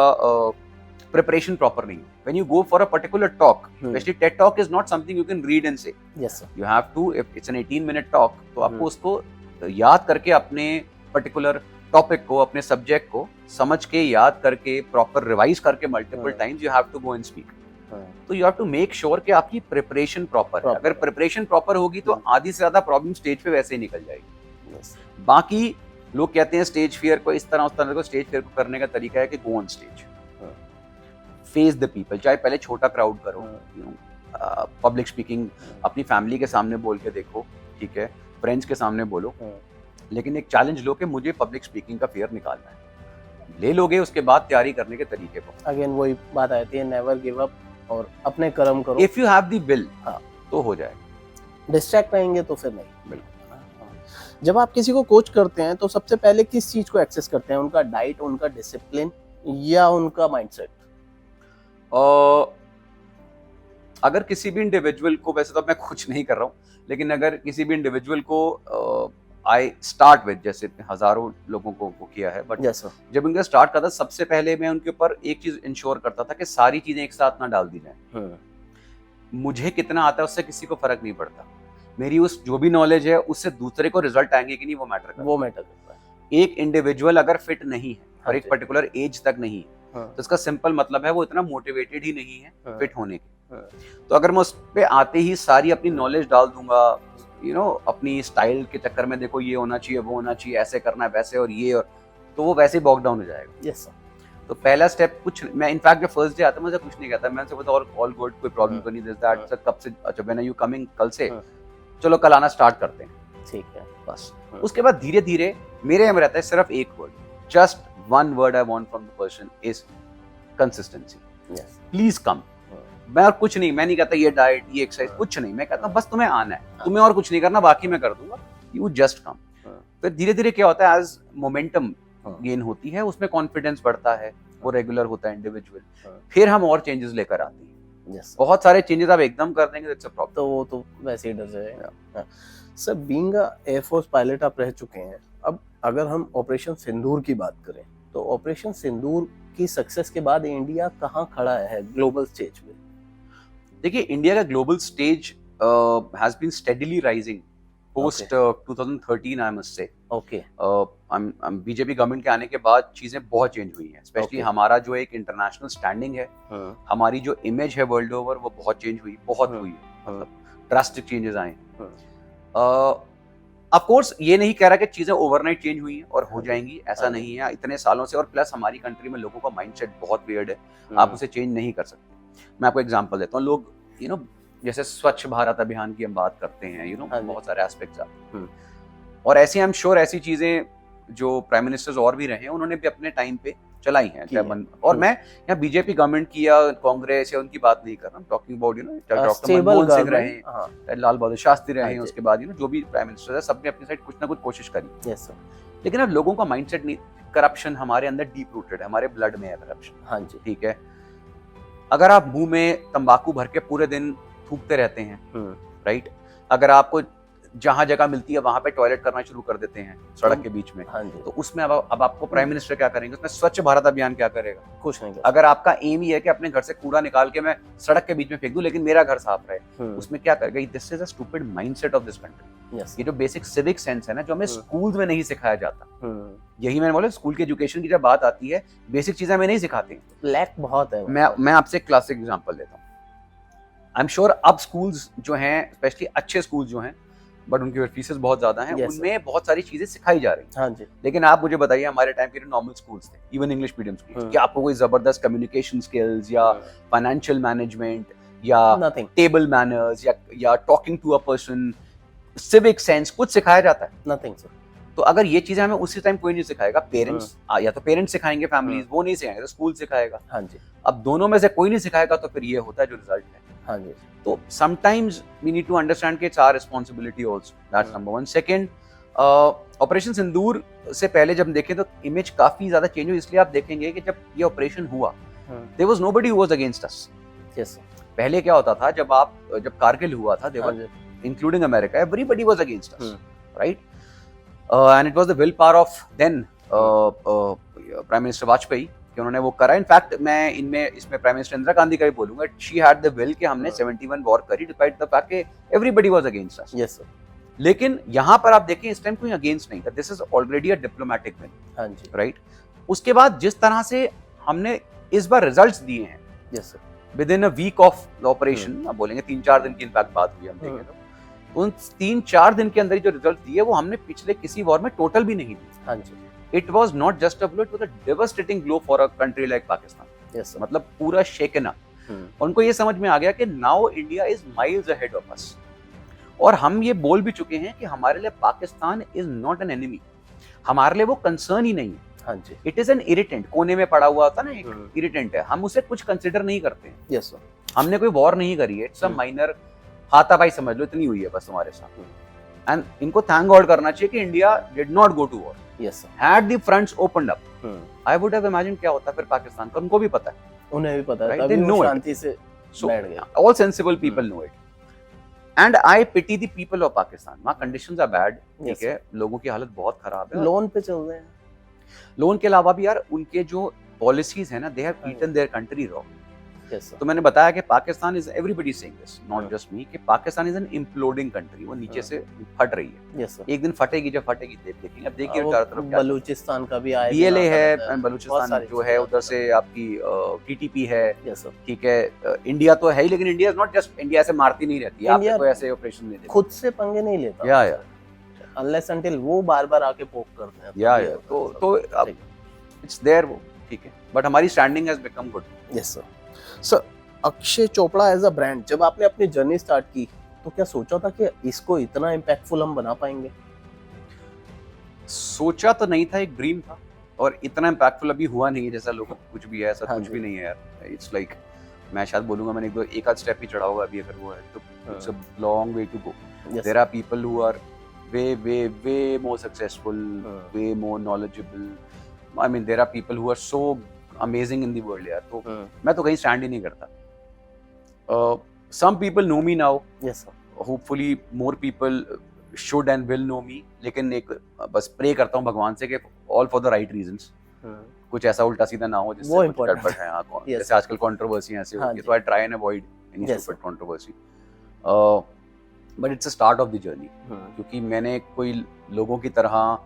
प्रिपरेशन प्रॉपर नहीं। When you go for a particular talk, specially TED talk is not something you can read and say, yes sir, you have to, if it's an 18 minute talk, तो आपको उसको याद करके, अपने पर्टिकुलर टॉपिक को, अपने subject को समझ के, याद करके, प्रॉपर रिवाइज करके multiple times you have to go and speak. तो you have to make sure कि आपकी प्रिपरेशन प्रॉपर है। अगर प्रिपरेशन प्रॉपर होगी तो आधी से ज्यादा प्रॉब्लम स्टेज पे वैसे ही निकल जाएगी। बाकी लोग कहते हैं स्टेज फियर को इस तरह उस तरह को, स्टेज फियर को करने का तरीका है कि go on stage, face the people, चाहे पहले छोटा क्राउड करो, पब्लिक स्पीकिंग अपनी फैमिली के सामने बोल के देखो, ठीक है, फ्रेंड्स के सामने बोलो, लेकिन एक चैलेंज लो कि मुझे पब्लिक स्पीकिंग का फियर निकालना है। ले लोगे उसके बाद तैयारी करने के तरीके को। अगेन वही बात आती है, नेवर गिव अप और अपने कर्म करो। If you have the will तो हो जाएगा। डिस्ट्रैक्ट रहेंगे तो फिर नहीं। बिल्कुल। जब आप किसी को कोच करते हैं तो सबसे पहले किस चीज को एक्सेस करते हैं? उनका डाइट, उनका डिसिप्लिन या उनका माइंडसेट? अगर किसी भी इंडिविजुअल को, वैसे तो मैं कुछ नहीं कर रहा हूँ, लेकिन अगर किसी भी इंडिविजुअल को आई स्टार्ट विद, जैसे हजारों लोगों को किया है, बट जब उनका स्टार्ट करता सबसे पहले मैं उनके ऊपर एक चीज इंश्योर करता था कि सारी चीजें एक साथ ना डाल दी जाए। मुझे कितना आता है उससे किसी को फर्क नहीं पड़ता, मेरी उस जो भी नॉलेज है उससे दूसरे को रिजल्ट आएंगे कि नहीं वो मैटर करता है। एक इंडिविजुअल अगर फिट नहीं है और एक पर्टिकुलर एज तक नहीं है तो इसका सिंपल मतलब है वो इतना मोटिवेटेड ही नहीं है फिट होने के। तो अगर मैं उस पे आते ही सारी अपनी नॉलेज डाल दूंगा, अपनी स्टाइल के चक्कर में, देखो ये होना चाहिए, वो होना चाहिए, ऐसे करना है, वैसे और ये, और तो वो वैसे ही बॉक डाउन हो जाएगा। Yes sir. तो पहला स्टेप कुछ, मैं इनफैक्ट जब फर्स्ट डे आता मुझे कुछ नहीं कहता, मैं उनसे बोलता ऑल गुड, कोई प्रॉब्लम तो नहीं, दिस दैट, सर कब से, अच्छा व्हेन आर यू कमिंग, कल से, चलो कल आना स्टार्ट करते हैं, ठीक है, बस। उसके बाद धीरे धीरे मेरे यहाँ रहता है सिर्फ एक word, just one word I want from the person is consistency. Please come. मैं और कुछ नहीं, मैं नहीं कहता ये डाइट, ये एक्सरसाइज, कुछ नहीं, मैं कहता हूँ बस तुम्हें आना है, तुम्हें और कुछ नहीं करना, बाकी मैं कर दूंगा, यू जस्ट कम। फिर धीरे धीरे क्या होता है, एज मोमेंटम गेन होती है, उसमें कॉन्फिडेंस बढ़ता है, वो रेगुलर होता है इंडिविजुअल, फिर हम और चेंजेस लेकर आते हैं। बहुत सारे चेंजेस आप एकदम कर देंगे तो वो तो वैसे ही डर जाएगा। Sir, being a air force pilot आप रह चुके हैं, अब अगर हम ऑपरेशन सिंदूर की बात करें तो ऑपरेशन सिंदूर की सक्सेस के बाद इंडिया कहाँ खड़ा है ग्लोबल स्टेज पे? देखिए, इंडिया का global stage has been steadily rising post 2013, I must say. Okay. BJP government के आने के बाद चीजें बहुत चेंज हुई हैं, स्पेशली हमारा जो एक इंटरनेशनल स्टैंडिंग है, हमारी जो इमेज है वर्ल्ड ओवर, वो बहुत चेंज हुई, बहुत हुई है, मतलब ड्रास्टिक चेंजेस आए। ऑफ कोर्स ये नहीं कह रहा कि चीजें ओवरनाइट चेंज हुई हैं और हो जाएंगी, ऐसा नहीं है, इतने सालों से, और प्लस हमारी कंट्री में लोगों का माइंडसेट बहुत वियर्ड है, आप उसे चेंज नहीं कर सकते। मैं आपको एग्जांपल देता हूँ, लोग जैसे स्वच्छ भारत अभियान की हम बात करते हैं, बहुत सारे एस्पेक्ट्स आते हैं, और ऐसी आई एम श्योर ऐसी चीजें जो प्राइम मिनिस्टर्स और भी रहे हैं उन्होंने भी अपने टाइम पे चलाई हैं, और मैं यहाँ बीजेपी गवर्नमेंट की या कांग्रेस या उनकी बात नहीं कर रहा हूँ, talking about doctor Manmohan Singh रहे, लाल बहादुर शास्त्री रहे, उसके बाद जो भी प्राइम मिनिस्टर है, सबने अपनी साइड कुछ ना कुछ कोशिश करी। लेकिन अब लोगों का माइंडसेट नहीं, करप्शन हमारे अंदर डीप रूटेड है, हमारे ब्लड में है करप्शन। हाँ जी, ठीक है। अगर आप मुंह में तंबाकू भर के पूरे दिन थूकते रहते हैं, राइट, अगर आपको जहां जगह मिलती है वहां पे टॉयलेट करना शुरू कर देते हैं सड़क के बीच में, तो उसमें अब आपको प्राइम मिनिस्टर क्या करेंगे, उसमें स्वच्छ भारत अभियान क्या करेगा? कुछ नहीं। अगर आपका एम ही है कि अपने घर से कूड़ा निकाल के मैं सड़क के बीच में फेंक दूं लेकिन मेरा घर साफ रहे, उसमें क्या करेगा? This is a stupid mindset of this country. ये जो बेसिक सिविक सेंस है ना, जो हमें स्कूल्स में नहीं सिखाया जाता, यही मैंने बोला, स्कूल की एजुकेशन की जब बात आती है, बेसिक चीजें हमें नहीं सिखाते, लैक बहुत है। मैं आपसे एक क्लासिक एग्जांपल देता हूँ। आई एम श्योर अब स्कूल्स जो हैं, स्पेशली अच्छे स्कूल्स जो हैं, बट उनकी फीसेस बहुत ज्यादा हैं, उनमें बहुत सारी चीजें सिखाई जा रही हैं। हाँ जी। लेकिन आप मुझे बताइए, हमारे टाइम के नॉर्मल स्कूल्स थे, इवन इंग्लिश मीडियम स्कूल्स, क्या आपको कोई जबरदस्त कम्युनिकेशन स्किल्स या फाइनेंशियल मैनेजमेंट या टेबल मैनर्स या talking to a person, civic sense कुछ सिखाया जाता है? Nothing sir. तो अगर ये चीजें हमें उसी टाइम कोई नहीं सिखाएगा, पेरेंट्स या तो पेरेंट्स सिखाएंगे, फैमिलीज वो नहीं सिखाएंगे, तो स्कूल सिखाएगा। हाँ जी। अब दोनों में से कोई नहीं सिखाएगा तो फिर ये होता है जो रिजल्ट है। हाँ जी। तो sometimes we need to understand कि it's our responsibility also, that's number one. Second, operation Sindoor से पहले जब देखें तो इमेज काफी ज्यादा चेंज हुई, इसलिए आप देखेंगे कि जब ये ऑपरेशन हुआ, there was nobody who was against us. Yes. पहले क्या होता था, जब कारगिल हुआ था, they were including America, everybody was against us, right? And it was the will power of then prime minister Vajpayee कि उन्होंने वो करा। इनफैक्ट मैं इसमें प्राइम मिनिस्टर इंदिरा गांधी का भी बोलूंगा, शी हैड द विल कि हमने 71 वॉर करी डिस्पाइट द फैक्ट कि everybody was against us. Yes sir. लेकिन यहाँ पर आप देखें, इस टाइम कोई अगेंस्ट नहीं था, this is already a diplomatic win. हाँ जी। राइट। उसके बाद जिस तरह से हमने इस बार रिजल्ट्स दिए हैं, yes sir, within a week of the operation, अब बोलेंगे 3-4 दिन की इनफैक्ट बात हुई हम देखें तो उन 3-4 दिन के अंदर ही जो रिजल्ट दिए वो हमने पिछले किसी वॉर में टोटल भी नहीं दिए। हाँ जी, it was not just a blow, it was a devastating blow for a country like Pakistan. Yes sir. मतलब पूरा शेकन अप। उनको ये समझ में आ गया कि now India is miles ahead of us, और हम ये बोल भी चुके हैं कि हमारे लिए Pakistan is not an enemy, हमारे लिए वो कंसर्न ही नहीं है। हाँ जी, इट इज एन इरिटेंट, कोने में पड़ा हुआ होता ना एक इरिटेंट है, हम उसे कुछ कंसिडर नहीं करते हैं। Yes sir. हमने कोई वॉर नहीं करी है, इट्स अ माइनर हाथापाई समझ लो, इतनी हुई है बस तुम्हारे साथ। एंड इनको थैंक गॉड करना चाहिए कि India did not go to war. Yes sir. Had the fronts opened up, I would have imagined क्या होता फिर पाकिस्तान का, उनको भी पता है, उन्हें भी पता है, Right? तभी They वो know it. शांति से बैठ गए। all sensible people know it. And I pity the people of Pakistan. वहाँ conditions are bad, ठीक Yes. है, लोगों की हालत बहुत खराब है। लोन पे चल रहे हैं। लोन के अलावा भी यार उनके जो पॉलिसीज है ना, दे हैव हाँ। Eaten their country raw. Yes sir. तो मैंने बताया कि Pakistan is, everybody saying this, हाँ। नॉट जस्ट मी, कि Pakistan is an imploding country, वो नीचे से फट रही है। Yes sir. एक दिन फटेगी, जब फटेगी देखेंगे। अब देखिए वो चारों तरफ क्या बलूचिस्तान का भी आए BLA है, बहुत बलूचिस्तान सारी जो है, चीजें उधर से आपकी TTP है, यस सर। ठीक है। इंडिया तो है ही, लेकिन India is not just, India ऐसे मारती नहीं रहती है, इंडिया आपको कोई ऐसे ऑपरेशन नहीं देती। खुद से पंगे नहीं लेता। या अनलेस अंटिल वो बार-बार आके पोक करते हैं। या तो अब इट्स देयर वो, ठीक है, बट हमारी standing has become good. Yes sir. Sir, Akshay Chopra as a brand, जब आपने अपनी जर्नी स्टार्ट की तो क्या सोचा था कि इसको इतना इम्पैक्टफुल हम बना पाएंगे? सोचा तो नहीं था, एक ड्रीम था, और इतना इम्पैक्टफुल अभी हुआ नहीं है जैसा लोग कुछ भी है, ऐसा हाँ कुछ जी। भी नहीं है यार। इट्स लाइक मैं शायद बोलूंगा मैंने एक आध स्टेप ही चढ़ा होगा अभी, अगर वो है तो it's a long way to go. Yes, there are people who are way more successful, हाँ। Way more knowledgeable. I mean there are people who are so amazing in the world यार, तो मैं तो कहीं स्टैंड ही नहीं करता। Some people know me now, yes sir. hopefully more people should and will know me, लेकिन एक बस प्रे करता हूँ भगवान से कि all for the right reasons, कुछ ऐसा उल्टा सीधा ना हो जिससे वो कुछ important गड़बड़ है। हाँ, Yes. जैसे आजकल कंट्रोवर्सी ऐसे हाँ होती है, जी। तो I try and avoid any Yes, stupid controversy, but it's a start of the journey. क्योंकि मैंने कोई लोगों की तरह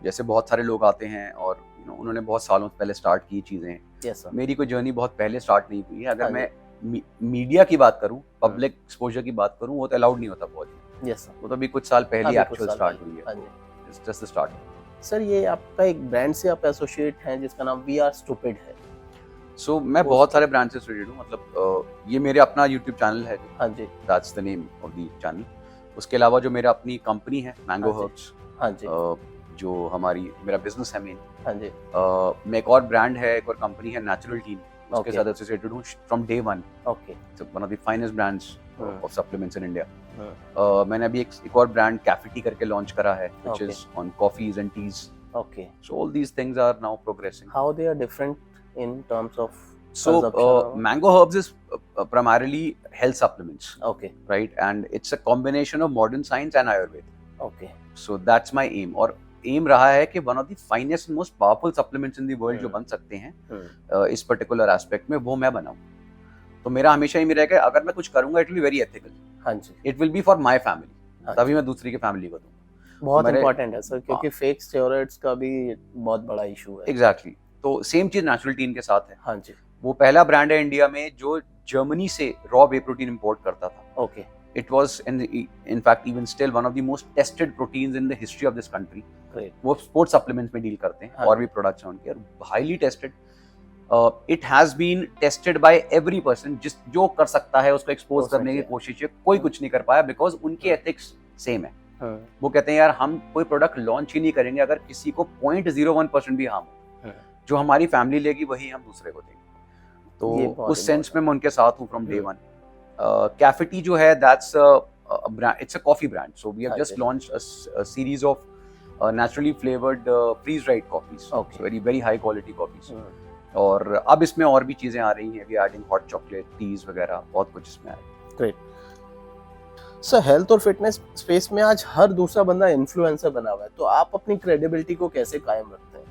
जैसे बहुत सारे लोग आते हैं और उन्होंने बहुत सालों पहले स्टार्ट की चीज़ें, यस सर। मेरी कोई जर्नी बहुत पहले स्टार्ट नहीं हुई है। अगर हाँ मैं मीडिया की बात करूं, पब्लिक एक्सपोजर की बात करूं, वो तो अलाउड नहीं होता बहुत, यस सर। वो तो अभी कुछ साल पहले अभी कुछ एक्चुअल साल स्टार्ट पहले, हुई है, हाँ जी। It's just the start. Sir, ये आपका एक ब्रांड से आप एसोसिएट हैं जिसका नाम वी आर स्टूपिड है। सो मैं बहुत सारे ब्रांड से एसोसिएटेड हूँ, मतलब ये मेरे अपना यूट्यूब चैनल है, हाँ जी। That's the name of the channel. उसके अलावा जो मेरा अपनी कंपनी है मैंगो हाँ जी। हर्ब्स, हाँ जी। जो मेरा बिजनेस है मेन। हाँ जी। मैं एक और ब्रांड है, एक और कंपनी है नेचुरल टीम, उसके Okay. साथ एसोसिएटेड हूँ from day one. Okay. One of the finest brands हाँ। Of supplements in India. हाँ। मैंने अभी एक और ब्रांड कैफेटी करके लॉन्च करा है, which Okay. Is on coffees and teas. Okay. So all these things are now progressing. How they are different in terms of So consumption? Mango Herbs is primarily health supplements, okay. right? And it's a combination of modern science and Ayurveda. Okay. So that's my aim. और M रहा है कि one of the finest most powerful supplements in the world जो बन सकते हैं इस particular aspect में, वो मैं बनाऊं। तो मेरा हमेशा ही मेरा है कि अगर मैं कुछ करूंगा, it will be very ethical, हाँ जी। It will be for my family, हाँ तभी मैं दूसरी की फैमिली को दूं। बहुत मेरे- इंपॉर्टेंट है सर, क्योंकि फेक स्टेरॉइड्स का भी बहुत बड़ा इशू है। एग्जैक्टली। तो सेम चीज नेचुरल टीन के साथ है। हाँ जी। वो पहला ब्रांड है इंडिया में जो जर्मनी से रॉ वे प्रोटीन इंपोर्ट करता था। Okay. It was in fact even still one of the most tested proteins in the history of this country. Great. वो स्पोर्ट्स सप्लीमेंट्स में डील करते हैं, हाँ। और भी प्रोडक्ट्स हैं उनके, और highly tested. It has been tested by every person, जो कर सकता है उसको एक्सपोज हो करने की सके। कोशिश है, कोई कुछ नहीं कर पाया, बिकॉज उनके एथिक्स सेम है। हाँ। वो कहते हैं यार हम कोई प्रोडक्ट लॉन्च ही नहीं करेंगे अगर किसी को 0.01% भी हार्म हो। हाँ। जो हमारी फैमिली लेगी वही हम दूसरे को देंगे। ये तो बहुत उस सेंस important में मैं उनके साथ हूँ फ्रॉम डे वन। कैफेटी जो है, that's it's a coffee brand, so we have just Okay. launched a series of naturally flavored freeze dried coffees. Okay. So very very high quality coffees. हाँ। और अब इसमें और भी चीजें आ रही हैं, we are adding hot chocolate, teas वगैरह, बहुत कुछ इसमें आ रहा है। सर, हेल्थ और फिटनेस स्पेस में आज हर दूसरा बंदा इन्फ्लुएंसर बना हुआ है, तो आप अपनी क्रेडिबिलिटी को कैसे कायम रखते हैं?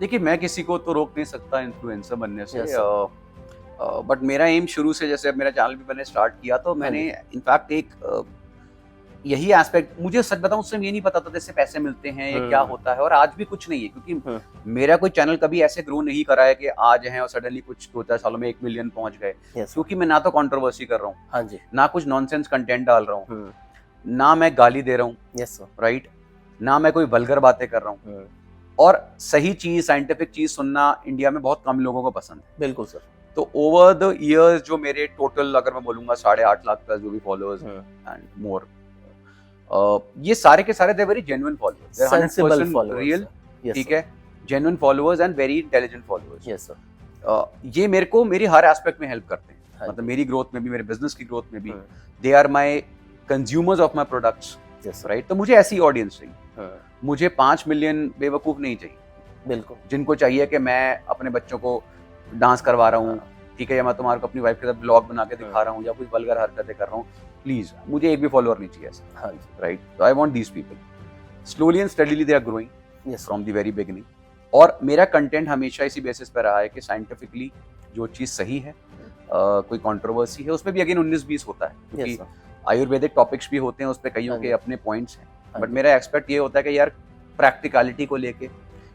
देखिए, मैं किसी को तो रोक नहीं सकता इन्फ्लुएंसर बनने से, Yes, बट मेरा एम शुरू से, जैसे अब मेरा चैनल भी मैंने स्टार्ट किया, तो मैंने इनफैक्ट एक यही एस्पेक्ट, मुझे सच बताऊं उससे ये नहीं पता था जैसे पैसे मिलते हैं या क्या होता है, और आज भी कुछ नहीं है, क्योंकि मेरा कोई चैनल कभी ऐसे ग्रो नहीं करा है कि आज है और सडनली कुछ 2-4 सालों में 1 मिलियन पहुंच गए, क्योंकि मैं ना तो कंट्रोवर्सी कर रहा हूँ, हाँ जी, ना कुछ नॉनसेंस कंटेंट डाल रहा हूँ, ना मैं गाली दे रहा हूँ, यस सर, राइट, ना मैं कोई वल्गर बातें कर रहा हूँ, और सही चीज, साइंटिफिक चीज सुनना इंडिया में बहुत कम लोगों को पसंद है। बिल्कुल सर। तो ओवर द इयर्स जो मेरे टोटल अगर मैं बोलूंगा 8.5 लाख प्लस जो भी फॉलोअर्स एंड मोर, ये सारे के सारे they very genuine followers, they are 100% real, ठीक है, genuine followers and very intelligent followers. Yes sir. ये मेरे को मेरी हर एस्पेक्ट में हेल्प करते हैं, हाँ मतलब मेरी ग्रोथ में भी, मेरे बिजनेस की ग्रोथ में भी, they are my consumers of my products, right. तो मुझे ऐसी ऑडियंस चाहिए, मुझे 5 मिलियन बेवकूफ नहीं चाहिए, बिल्कुल, जिनको चाहिए कि मैं अपने बच्चों को डांस करवा रहा हूँ, ठीक है, या मैं तुम्हारे को अपनी वाइफ के साथ ब्लॉग बना के दिखा रहा हूँ, या कोई वल्गर हरकतें कर रहा हूँ, प्लीज मुझे एक भी फॉलोअर नहीं चाहिए ऐसा, हाँ जी, राइट। तो I want these people, slowly and steadily they are growing yes from the very beginning. और मेरा कंटेंट हमेशा इसी बेसिस पे रहा है कि साइंटिफिकली जो चीज सही है, कोई कंट्रोवर्सी है उसमें भी अगेन 19-20 होता है, क्योंकि आयुर्वेदिक टॉपिक्स भी होते हैं, उस पर कईयों के अपने पॉइंट्स हैं, बट मेरा एक्सपेक्ट ये होता है कि यार प्रैक्टिकलिटी को लेके,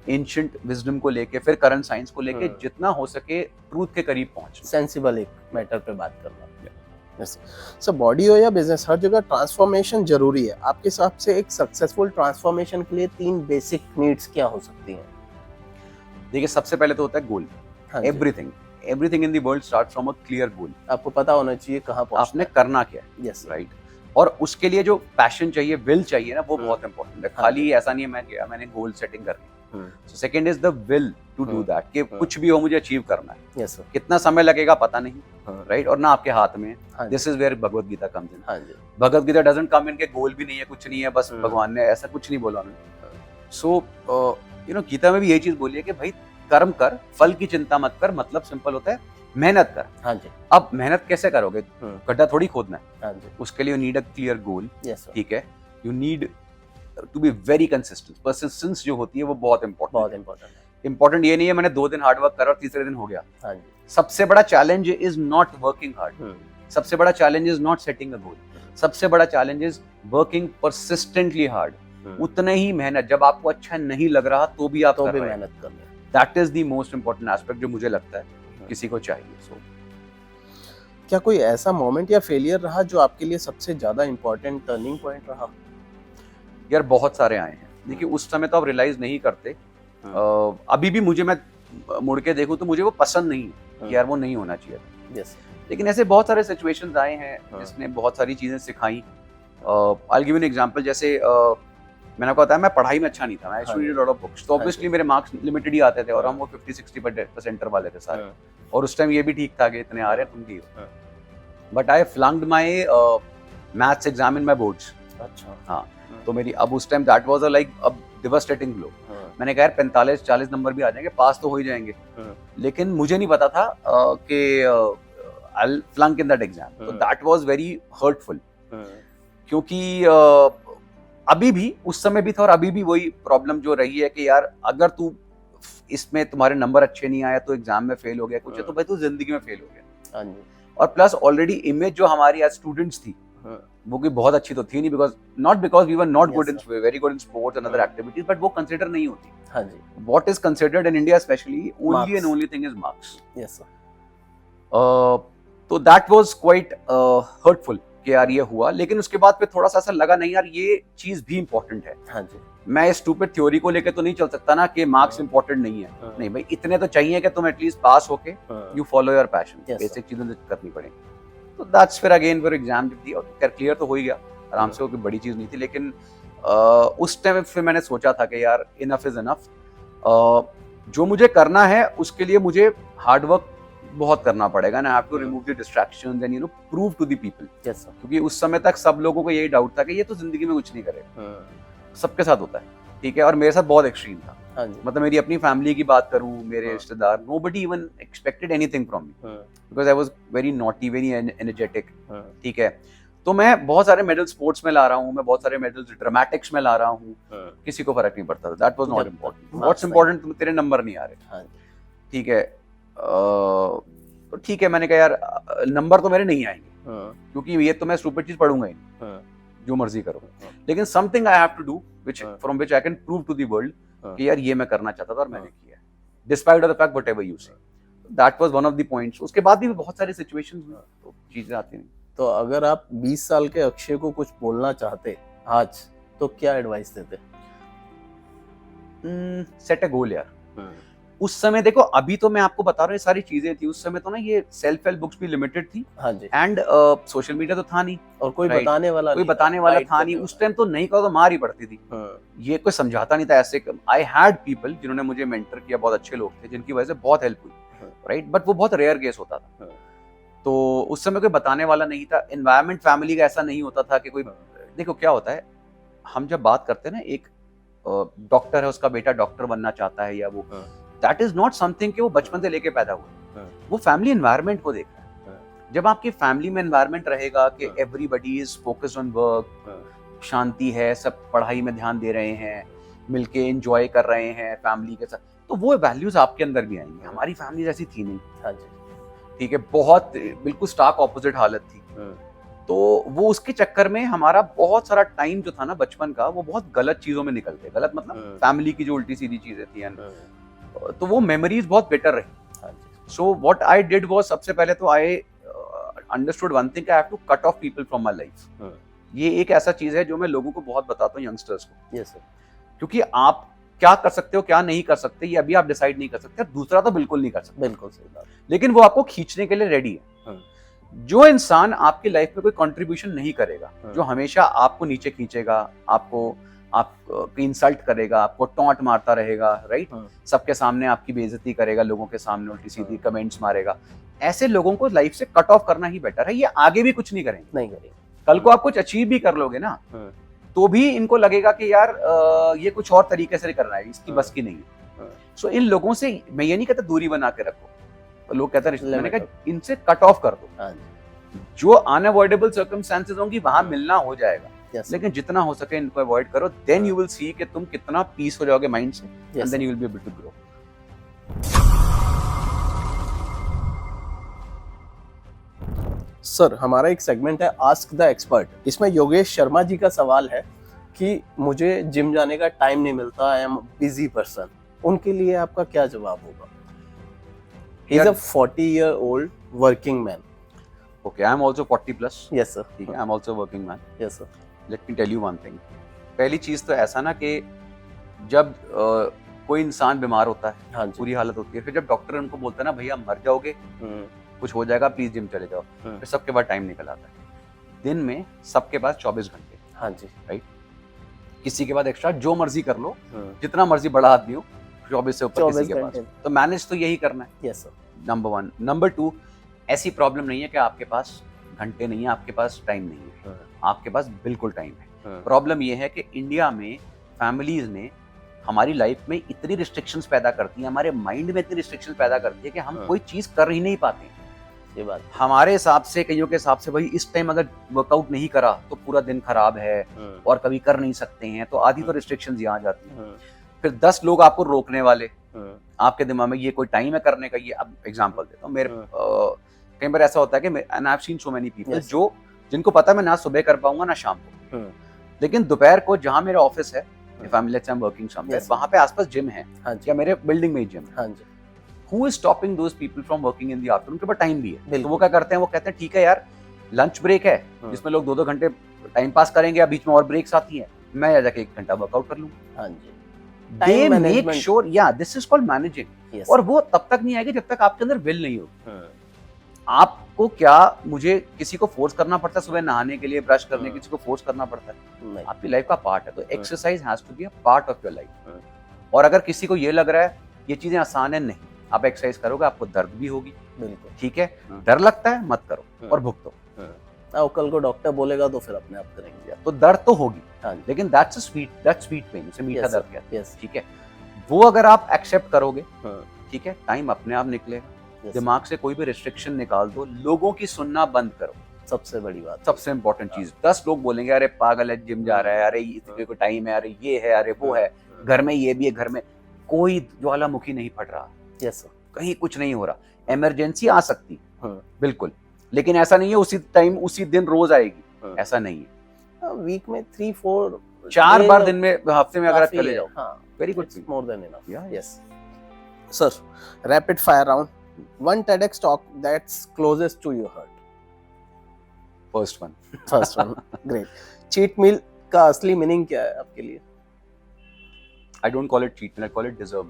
एंशिएंट विजडम को लेके, फिर करंट साइंस को लेके जितना हो सके ट्रूथ के करीब पहुंचना, सेंसिबल एक मैटर पे बात करना। सो बॉडी हो या बिजनेस, हर जगह ट्रांसफॉर्मेशन जरूरी है। आपके हिसाब से एक सक्सेसफुल ट्रांसफॉर्मेशन के लिए 3 बेसिक नीड्स क्या हो सकती हैं? देखिए, सबसे पहले तो होता है goal. Everything in the world start from a clear goal. आपको पता होना चाहिए कहाँ पहुंचना आपने करना क्या है, यस राइट। और उसके लिए जो पैशन चाहिए, विल चाहिए ना, वो बहुत इंपॉर्टेंट है। खाली ऐसा नहीं है मैं गया मैंने गोल सेटिंग कर ली। So second is the will to do that, कि कुछ भी हो मुझे अचीव करना है। Yes sir. कितना समय लगेगा पता नहीं, राइट, और ना आपके हाथ में। This is where Bhagavad Gita comes in. Bhagavad Gita doesn't come in के गोल भी नहीं है, कुछ नहीं है, बस भगवान ने ऐसा कुछ नहीं बोला उन्होंने। सो गीता में भी यही चीज बोली है कि भाई कर्म कर, फल की चिंता मत कर, मतलब सिंपल होता है मेहनत कर। हाँ जी। अब मेहनत कैसे करोगे? गड्ढा थोड़ी खोदना है। हाँ जी। उसके लिए you need a clear goal, yes ठीक है। You need to be very consistent. Persistence जो होती है वो बहुत इंपॉर्टेंट है। इंपॉर्टेंट ये नहीं है मैंने 2 दिन हार्ड वर्क करा और तीसरे दिन हो गया। हाँ जी। सबसे बड़ा challenge is not working hard, सबसे बड़ा challenge is not setting a goal, सबसे बड़ा challenge is working persistently hard. उतने ही मेहनत, जब आपको अच्छा नहीं लग रहा तो भी आप मेहनत कर रहे हैं। That is the most important aspect जो मुझे लगता है किसी को चाहिए। सो क्या कोई ऐसा मोमेंट या फेलियर रहा जो आपके लिए सबसे ज्यादा इंपॉर्टेंट टर्निंग पॉइंट रहा? यार बहुत सारे आए हैं। देखिए उस समय तो आप रियलाइज नहीं करते। अभी भी मुझे, मैं मुड़ के देखूं तो मुझे वो पसंद नहीं है कि यार वो नहीं होना चाहिए। yes. लेकिन ऐसे बहुत सारे सिचुएशंस आए हैं जिसने बहुत सारी चीजें सिखाई। आई गिव एन एग्जांपल, जैसे मैंने आपको बताया मैं पढ़ाई में अच्छा नहीं था, मैं actually read lot of books, तो ऑब्वियसली मेरे मार्क्स लिमिटेड ही आते थे और हम वो 50-60% वाले थे सारे। और उस टाइम ये भी ठीक था कि इतने आ रहे हैं तुम भी हो। But I flunked my maths exam in my boards. अच्छा। हाँ, तो मेरी अब उस time that was like a devastating blow. मैंने कहा यार 45-40 नंबर भी आ जाएंगे, पास तो हो ही जाएंगे। लेकिन मुझे नहीं पता था कि I will flunk in that exam. तो दैट वाज वेरी हर्टफुल, क्योंकि अभी भी, उस समय भी था और अभी भी वही प्रॉब्लम जो रही है कि यार अगर तू इसमें तुम्हारे नंबर अच्छे नहीं आया तो एग्जाम में फेल हो गया कुछ है, तो भाई तू जिंदगी में फेल हो गया। और प्लस ऑलरेडी इमेज जो हमारी एज स्टूडेंट्स थी वो कोई बहुत अच्छी तो थी नहीं, because we were not good in, very good in sports and other activities, but वो कंसीडर नहीं होती। हाँ जी। What is considered in India specially only and only thing is marks. Yes sir. तो दैट वाज क्वाइट हर्टफुल कि यार ये हुआ। लेकिन उसके बाद फिर थोड़ा सा ऐसा लगा नहीं यार ये चीज भी इंपॉर्टेंट है। हाँ जी। मैं स्टूपिड थ्योरी को लेके तो नहीं चल सकता ना कि मार्क्स इंपॉर्टेंट नहीं है। नहीं भाई, इतने तो चाहिए कि तुम एटलीस्ट पास होके you follow your passion. Basic चीजें करनी पड़ेंगी। तो दैट्स फिर अगेन फिर एग्जाम जब दिया और क्लियर तो हो ही गया आराम से, वो कोई बड़ी चीज नहीं थी। लेकिन उस टाइम फिर मैंने सोचा था कि यार इनफ इज इनफ। जो मुझे करना है उसके लिए मुझे हार्ड वर्क बहुत करना पड़ेगा ना। I have to remove the distractions and prove to the people. क्योंकि उस समय तक सब लोगों को यही डाउट था कि ये तो जिंदगी में कुछ नहीं करेगा। सबके साथ होता है, ठीक है, और मेरे साथ बहुत एक्सट्रीम था। मतलब मेरी अपनी फैमिली की बात करूं, मेरे रिश्तेदार, nobody even expected anything from me because I was very naughty, very energetic, ठीक है। तो मैं बहुत सारे मेडल स्पोर्ट्स में ला रहा हूँ, मैं बहुत सारे मेडल्स ड्रामेटिक्स में ला रहा हूँ, किसी को फर्क नहीं पड़ता था। That was not important. What's important, तेरे नंबर नहीं आ रहे, ठीक है। तो ठीक है, मैंने कहा यार नंबर तो मेरे नहीं आएंगे क्योंकि ये तो मैं सुपर चीज पढ़ूंगा ही। जो मर्जी करो, लेकिन something I have to do which from which I can prove to the world कि यार ये मैं करना चाहता था और मैंने किया, despite of the fact whatever you say. That was one of the points. उसके बाद भी बहुत सारी सिचुएशंस में तो चीजें आती नहीं। तो अगर आप 20 साल के अक्षय को कुछ बोलना चाहते आज, तो क्या एडवाइस देते? सेट अ गोल यार। उस समय देखो, अभी तो मैं आपको बता रहा हूँ ये सारी चीजें थी, उस समय तो ना ये सेल्फ हेल्प बुक्स भी लिमिटेड थी। हाँ जी। एंड सोशल मीडिया तो था नहीं, और कोई Right. बताने वाला कोई नहीं बताने वाला guide था करने नहीं वाला। उस टाइम, तो नहीं कहो तो मार ही पड़ती थी। ये कोई समझाता नहीं था ऐसे। आई हैड पीपल जिन्होंने मुझे मेंटर किया, बहुत अच्छे लोग थे जिनकी वजह से बहुत हेल्प हुई, राइट, बट वो बहुत रेयर केस होता था। तो उस समय कोई बताने वाला नहीं था। एनवायरमेंट फैमिली का ऐसा नहीं होता था कि कोई, देखो क्या होता है, हम जब बात करते हैं ना, एक डॉक्टर है, उसका बेटा डॉक्टर बनना चाहता है, या वो दैट इज नॉट समथिंग कि वो बचपन से लेके पैदा हुआ, वो फैमिली एनवायरमेंट को देख रहा है। जब आपकी फैमिली में एनवायरमेंट रहेगा कि everybody is focused on work, शांति है, सब पढ़ाई में ध्यान दे रहे हैं, मिलके एंजॉय कर रहे हैं फैमिली के साथ, तो वो वैल्यूज आपके अंदर भी आएंगी। हमारी फैमिली ऐसी थी नहीं। हाँ जी। ठीक है, बहुत बिल्कुल स्टार्क ऑपोजिट हालत थी। तो वो उसके चक्कर में हमारा बहुत सारा टाइम जो था ना बचपन का, वो बहुत गलत चीजों में निकल गया। गलत मतलब फैमिली की जो उल्टी सीधी चीजें थी, तो वो मेमोरीज बहुत बेटर रही। So what I did was, सबसे पहले तो I understood one thing, I have to cut off people from my life. ये एक ऐसा चीज है जो मैं लोगों को बहुत बताता हूँ, यंगस्टर्स को। Yes sir. क्योंकि आप क्या कर सकते हो क्या नहीं कर सकते ये अभी आप डिसाइड नहीं कर सकते, दूसरा तो बिल्कुल नहीं कर सकते। बिल्कुल सही बात। लेकिन वो आपको खींचने के लिए रेडी है। जो इंसान आपकी लाइफ में कोई कंट्रीब्यूशन नहीं करेगा, जो हमेशा आपको नीचे खींचेगा, आपको इंसल्ट करेगा, आपको टॉन्ट मारता रहेगा, राइट, सबके सामने आपकी बेइज्जती करेगा, लोगों के सामने उल्टी सीधी कमेंट्स मारेगा, ऐसे लोगों को लाइफ से कट ऑफ करना ही बेटर है। ये आगे भी कुछ नहीं करेंगे। कल को आप कुछ अचीव भी कर लोगे ना, तो भी इनको लगेगा कि यार ये कुछ और तरीके से करना है, इसकी बस की नहीं है। सो इन लोगों से मैं ये नहीं कहता दूरी बना के रखो, तो लोग कहते हैं, मैंने कहा इनसे कट ऑफ कर दो। जो अनअवॉइडेबल सर्कमस्टेंसेस होंगी वहां मिलना हो जाएगा, लेकिन जितना हो सके इनको अवॉइड करो। देन यू विल सी कि तुम कितना पीस हो जाओगे माइंड से, and then you will be able to grow. Sir, हमारा एक सेगमेंट है आस्क द एक्सपर्ट। इसमें योगेश शर्मा जी का सवाल है कि मुझे जिम जाने का टाइम नहीं मिलता, आई एम बिजी पर्सन, उनके लिए आपका क्या जवाब होगा? He is a 40-year-old working man. Okay, I am also 40 plus. Yes sir. ठीक है, I am also a working man. Yes sir. Let me tell you one thing. पहली चीज तो ऐसा ना कि जब कोई इंसान बीमार होता है, हाँ जी, पूरी हालत होती है, फिर जब डॉक्टर उनको बोलता है ना भैया मर जाओगे, कुछ हो जाएगा, प्लीज जिम चले जाओ, फिर सबके पास टाइम निकल आता है। दिन में सबके पास 24 घंटे। हाँ जी, राइट। किसी के बाद एक्स्ट्रा जो मर्जी कर लो, जितना मर्जी बड़ा आदमी हो, 24 से ऊपर किसी के पास, तो मैनेज तो यही करना है। Yes sir. नंबर 1। नंबर 2, ऐसी प्रॉब्लम नहीं है कि आपके पास घंटे नहीं है, आपके पास टाइम नहीं है, आपके पास बिल्कुल टाइम है। प्रॉब्लम ये है कि इंडिया में फैमिलीज ने हमारी लाइफ में इतनी रिस्ट्रिक्शंस पैदा करती है, हमारे माइंड में इतनी रिस्ट्रिक्शंस पैदा करती है कि हम कोई चीज कर ही नहीं पाते। ये बात हमारे हिसाब से, कईयों के हिसाब से, भाई इस टाइम अगर वर्कआउट नहीं करा तो पूरा दिन खराब है और कभी कर नहीं सकते हैं, तो आधी तो रिस्ट्रिक्शंस यहाँ आ जाती हैं। फिर 10 लोग आपको रोकने वाले, आपके दिमाग में ये कोई टाइम है करने का। ये अब एग्जांपल देता हूँ, मेरे कई बार ऐसा होता है कि and I have seen so many people जो जिनको पता है मैं ना सुबह कर पाऊंगा ना शाम को, लेकिन दोपहर को जहाँ मेरा ऑफिस है, family I am working somewhere, वहाँ पे आसपास जिम है, या मेरे बिल्डिंग में ही जिम है। Who is stopping those people from working in the afternoon? उनके पास टाइम भी है, तो वो क्या करते हैं, वो कहते हैं ठीक है यार लंच ब्रेक है जिसमें लोग 2-2 घंटे टाइम पास करेंगे, या बीच में और ब्रेक्स आती हैं, मैं या जाके 1 घंटा वर्कआउट कर लूंगा। हाँ जी, They make sure, yeah, this is called managing. Yes. और वो तब तक नहीं आएगी जब तक आपके अंदर विल नहीं होगी। आपको क्या, मुझे किसी को फोर्स करना पड़ता है सुबह नहाने के लिए, ब्रश करने, किसी को फोर्स करना पड़ता है? आपकी लाइफ का पार्ट है। तो exercise has to be a part of your life. और अगर किसी को ये लग रहा है ये चीजें आसान है, नहीं, आप एक्सरसाइज करोगे आपको दर्द भी होगी, बिल्कुल ठीक है, डर लगता है मत करो और भुगतो। कल को डॉक्टर बोलेगा तो फिर अपने आप करेंगे, तो दर्द तो होगी, लेकिन दैट्स स्वीट पेन, उसे मीठा दर्द कहते हैं, ठीक है। वो अगर आप एक्सेप्ट करोगे, ठीक है, टाइम अपने आप निकलेगा। दिमाग से कोई भी रिस्ट्रिक्शन निकाल दो, लोगों की सुनना बंद करो, सबसे बड़ी बात, सबसे इंपॉर्टेंट चीज। 10 लोग बोलेंगे अरे पागल है, जिम जा रहा है, अरे इतने को टाइम है, अरे ये है, अरे वो है, घर में ये भी है, घर में कोई ज्वालामुखी नहीं फट रहा, यस सर, कहीं कुछ नहीं हो रहा। इमरजेंसी आ सकती है बिल्कुल, लेकिन ऐसा नहीं है उसी टाइम उसी दिन रोज आएगी, ऐसा नहीं है। वीक में 3-4 4 बार दिन में, हफ्ते में अगर आप चले जाओ, हाँ, very good, more than enough. Yeah. Yes. Sir, rapid fire round. One TEDx talk that's closest to your heart. First one. First one. Great. Cheat meal का असली मीनिंग क्या है आपके लिए? I don't call it cheat, I call it deserve.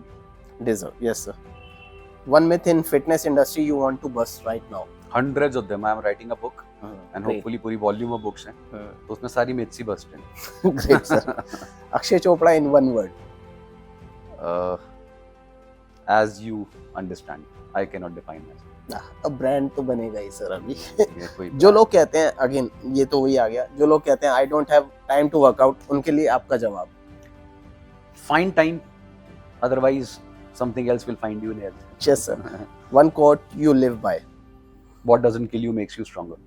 Deserve. Yes, sir. One myth in fitness industry you want to bust right now. Hundreds of them. I am writing a book and Great. hopefully पूरी volume of books हैं, तो उसमें सारी myths ही bast हैं. Great, sir. Akshay Chopra in one word. As you understand, I cannot define myself. अब brand तो बनेगा ही sir अभी. ये कोई जो लोग कहते हैं, अगेन ये तो वही आ गया, जो लोग कहते हैं I don't have time to workout, उनके लिए आपका जवाब? find time, otherwise something else will find you in health. Yes, sir. One quote you live by. What doesn't kill you makes you stronger.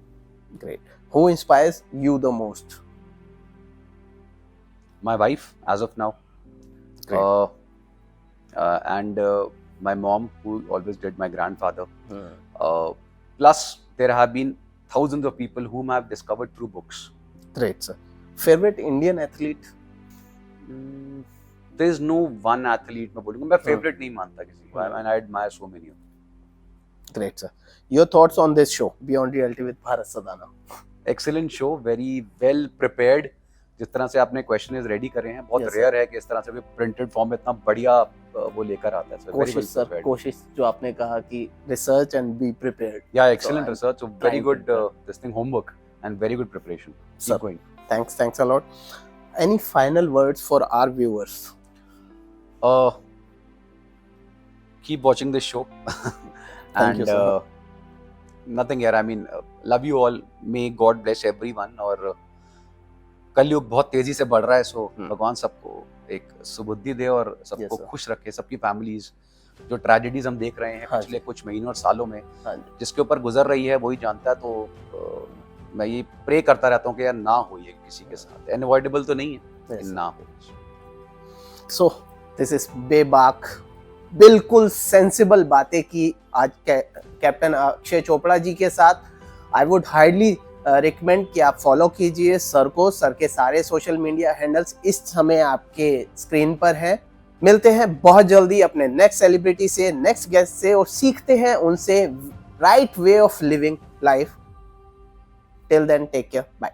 Great. Who inspires you the most? My wife, as of now. Great. And my mom, who always did, my grandfather. Plus, there have been thousands of people whom I have discovered through books. Great, sir. Favorite Indian athlete? There is no one athlete मैं बोलूँगा, मैं favorite नहीं मानता किसी को, and I admire so many of them. Great, sir. Your thoughts on this show, Beyond Reality with Bharat Sadhana? Excellent show, very well prepared. जिस तरह से आपने क्वेश्चंस रेडी करे हैं, बहुत Yes, रेयर है कि इस तरह से कोई प्रिंटेड फॉर्म में इतना बढ़िया वो लेकर आता है. So very well कोशिश सर, prepared. कोशिश जो आपने कहा कि research and be prepared. Yeah, excellent I'm research. So very trying good to- this thing homework and very good preparation. Sir. Keep going. Thanks a lot. Any final words for our viewers? Keep watching this show. Thank you, sir. Nothing here. I mean, love you all. May God bless everyone. और कलयुग बहुत तेजी से बढ़ रहा है, सो भगवान सबको एक सुबुद्धि दे और सबको Yes, sir. खुश रखे. सबकी फैमिलीज, जो ट्रेजेडीज हम देख रहे हैं हाँ पिछले कुछ महीनों और सालों में, हाँ जी. जिसके ऊपर गुजर रही है वही जानता है. तो मैं ये प्रे करता रहता हूँ कि यार ना हो ये किसी के साथ. अनअवॉइडेबल तो नहीं है, Yes, लेकिन sir. ना हो. So this is बेबाक, बिल्कुल सेंसिबल बातें की आज कैप्टन अक्षय चोपड़ा जी के साथ. आई वुड हाईली रिकमेंड कि आप फॉलो कीजिए सर को. सर के सारे सोशल मीडिया हैंडल्स इस समय आपके स्क्रीन पर हैं. मिलते हैं बहुत जल्दी अपने नेक्स्ट सेलिब्रिटी से, नेक्स्ट गेस्ट से, और सीखते हैं उनसे right way of living life. Till then take care, bye.